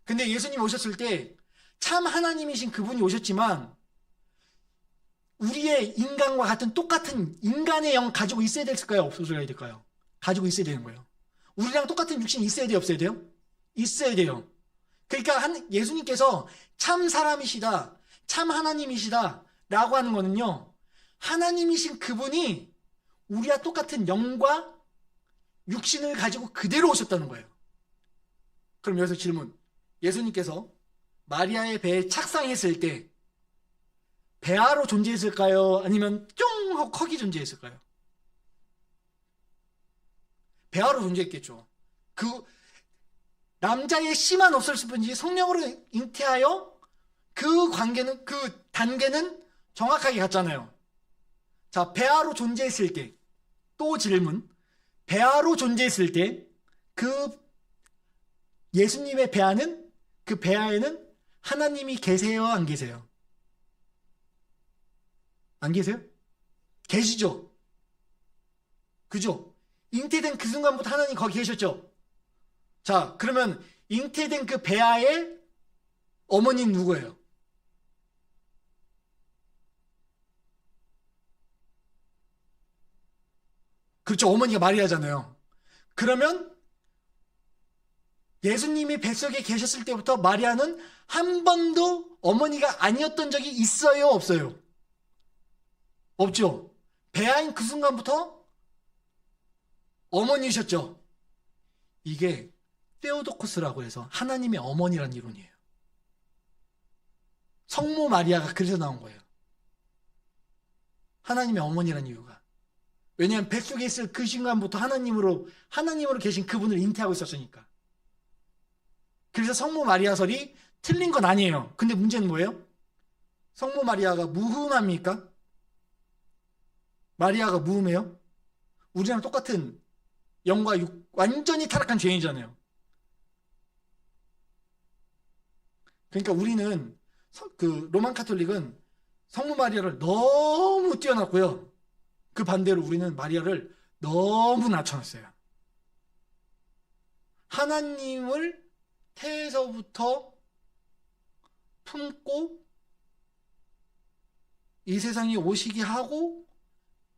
근데 예수님이 오셨을 때 참 하나님이신 그분이 오셨지만 우리의 인간과 같은 똑같은 인간의 영 가지고 있어야 될까요? 없어야 될까요? 가지고 있어야 되는 거예요. 우리랑 똑같은 육신이 있어야 돼요? 없어야 돼요? 있어야 돼요. 그러니까 예수님께서 참 사람이시다, 참 하나님이시다 라고 하는 거는요, 하나님이신 그분이 우리와 똑같은 영과 육신을 가지고 그대로 오셨다는 거예요. 그럼 여기서 질문. 예수님께서 마리아의 배에 착상했을 때 배아로 존재했을까요? 아니면 쫑 하고 컥이 존재했을까요? 배아로 존재했겠죠. 남자의 씨만 없었을 뿐이지 성령으로 잉태하여 그 관계는, 그 단계는 정확하게 같잖아요. 자, 배아로 존재했을 때, 또 질문. 배아로 존재했을 때, 그 예수님의 배아는, 그 배아에는 하나님이 계세요, 안 계세요? 안 계세요? 계시죠? 그죠? 잉태된 그 순간부터 하나님 거기 계셨죠? 자, 그러면 잉태된 그 배아의 어머니는 누구예요? 그렇죠. 어머니가 마리아잖아요. 그러면 예수님이 뱃속에 계셨을 때부터 마리아는 한 번도 어머니가 아니었던 적이 있어요, 없어요? 없죠. 배아인 그 순간부터 어머니셨죠. 이게 테오도코스라고 해서 하나님의 어머니란 이론이에요. 성모 마리아가 그래서 나온 거예요. 하나님의 어머니란 이유가. 왜냐하면 뱃속에 있을 그 순간부터 하나님으로 계신 그분을 잉태하고 있었으니까. 그래서 성모 마리아설이 틀린 건 아니에요. 근데 문제는 뭐예요? 성모 마리아가 무흠합니까? 마리아가 무흠해요? 우리랑 똑같은 영과 육, 완전히 타락한 죄인이잖아요. 그러니까 우리는 그 로만 카톨릭은 성모 마리아를 너무 뛰어났고요. 그 반대로 우리는 마리아를 너무 낮춰놨어요. 하나님을 태에서부터 품고 이 세상에 오시게 하고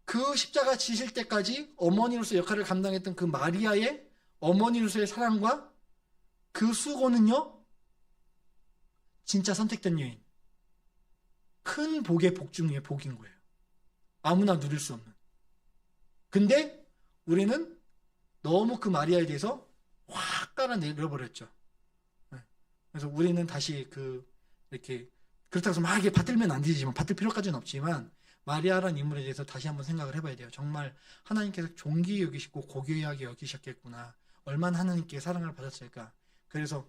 그 십자가 지실 때까지 어머니로서 역할을 감당했던 그 마리아의 어머니로서의 사랑과 그 수고는요, 진짜 선택된 여인. 큰 복의 복 중에 복인 거예요. 아무나 누릴 수 없는. 근데 우리는 너무 그 마리아에 대해서 확 깔아내려버렸죠. 그래서 우리는 다시 이렇게, 그렇다고 해서 막 이게 받들면 안 되지만, 받들 필요까지는 없지만, 마리아라는 인물에 대해서 다시 한번 생각을 해봐야 돼요. 정말 하나님께서 존귀히 여기시고 고귀하게 여기셨겠구나. 얼마나 하나님께 사랑을 받았을까. 그래서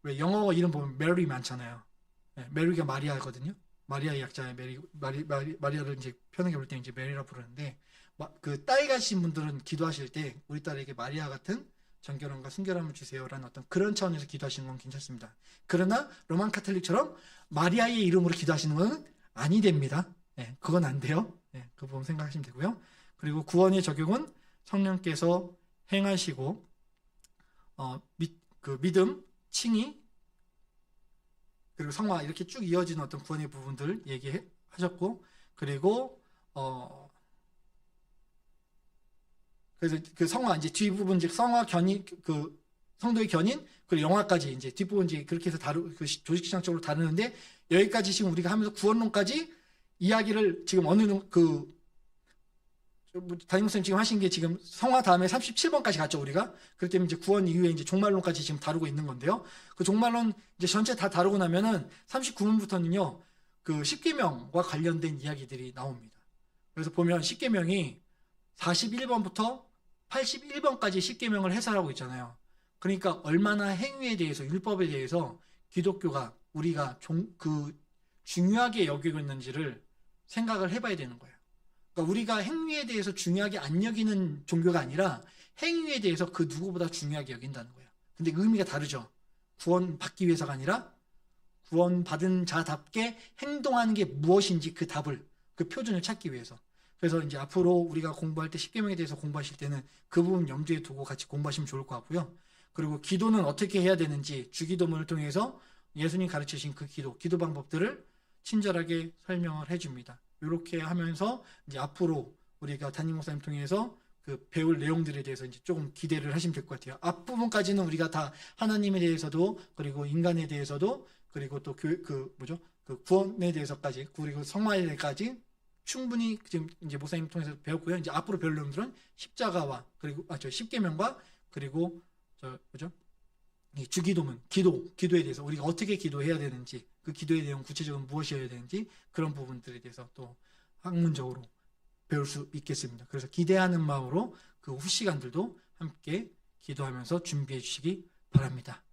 왜 영어 이름 보면 메리 많잖아요. 네, 메리가 마리아거든요. 마리아의 약자의 마리아를 이제 편하게 부를 때 이제 메리라 부르는데, 그 딸 가신 분들은 기도하실 때 우리 딸에게 마리아 같은 정결함과 순결함을 주세요라는 어떤 그런 차원에서 기도하시는 건 괜찮습니다. 그러나 로만 카톨릭처럼 마리아의 이름으로 기도하시는 건 아니 됩니다. 네, 그건 안 돼요. 네, 그 부분 생각하시면 되고요. 그리고 구원의 적용은 성령께서 행하시고 그 믿음, 칭의, 그리고 성화 이렇게 쭉 이어지는 어떤 구원의 부분들 얘기하셨고, 그리고 그래서 그 성화 이제 뒷부분 이제 성화 견인, 그 성도의 견인, 그리고 영화까지 이제 뒷부분 이제 그렇게 해서 그 조직시장적으로 다루는데, 여기까지 지금 우리가 하면서 구원론까지 이야기를 지금 담임 목사님 지금 하신 게 지금 성화 다음에 37번까지 갔죠, 우리가. 그렇기 때문에 이제 구원 이후에 이제 종말론까지 지금 다루고 있는 건데요. 그 종말론 이제 전체 다 다루고 나면은 39문부터는요, 그 십계명과 관련된 이야기들이 나옵니다. 그래서 보면 십계명이 41번부터 81번까지 십계명을 해설하고 있잖아요. 그러니까 얼마나 행위에 대해서, 율법에 대해서 기독교가 우리가 중요하게 여기고 있는지를 생각을 해봐야 되는 거예요. 그러니까 우리가 행위에 대해서 중요하게 안 여기는 종교가 아니라 행위에 대해서 그 누구보다 중요하게 여긴다는 거예요. 근데 의미가 다르죠. 구원받기 위해서가 아니라 구원받은 자답게 행동하는 게 무엇인지 그 답을, 그 표준을 찾기 위해서. 그래서 이제 앞으로 우리가 공부할 때 십계명에 대해서 공부하실 때는 그 부분 염두에 두고 같이 공부하시면 좋을 것 같고요. 그리고 기도는 어떻게 해야 되는지 주기도문을 통해서 예수님 가르치신 그 기도 방법들을 친절하게 설명을 해줍니다. 이렇게 하면서 이제 앞으로 우리가 담임 목사님 통해서 그 배울 내용들에 대해서 이제 조금 기대를 하시면 될 것 같아요. 앞부분까지는 우리가 다 하나님에 대해서도, 그리고 인간에 대해서도, 그리고 또 그 구원에 대해서까지, 그리고 성화에 대해서까지 충분히 지금 이제 목사님 통해서 배웠고요. 이제 앞으로 배울 내용들은 십자가와, 그리고 십계명과, 그리고 이 주기도문, 기도에 대해서 우리가 어떻게 기도해야 되는지, 그 기도의 내용 구체적으로 무엇이어야 되는지, 그런 부분들에 대해서 또 학문적으로 배울 수 있겠습니다. 그래서 기대하는 마음으로 그 후 시간들도 함께 기도하면서 준비해 주시기 바랍니다.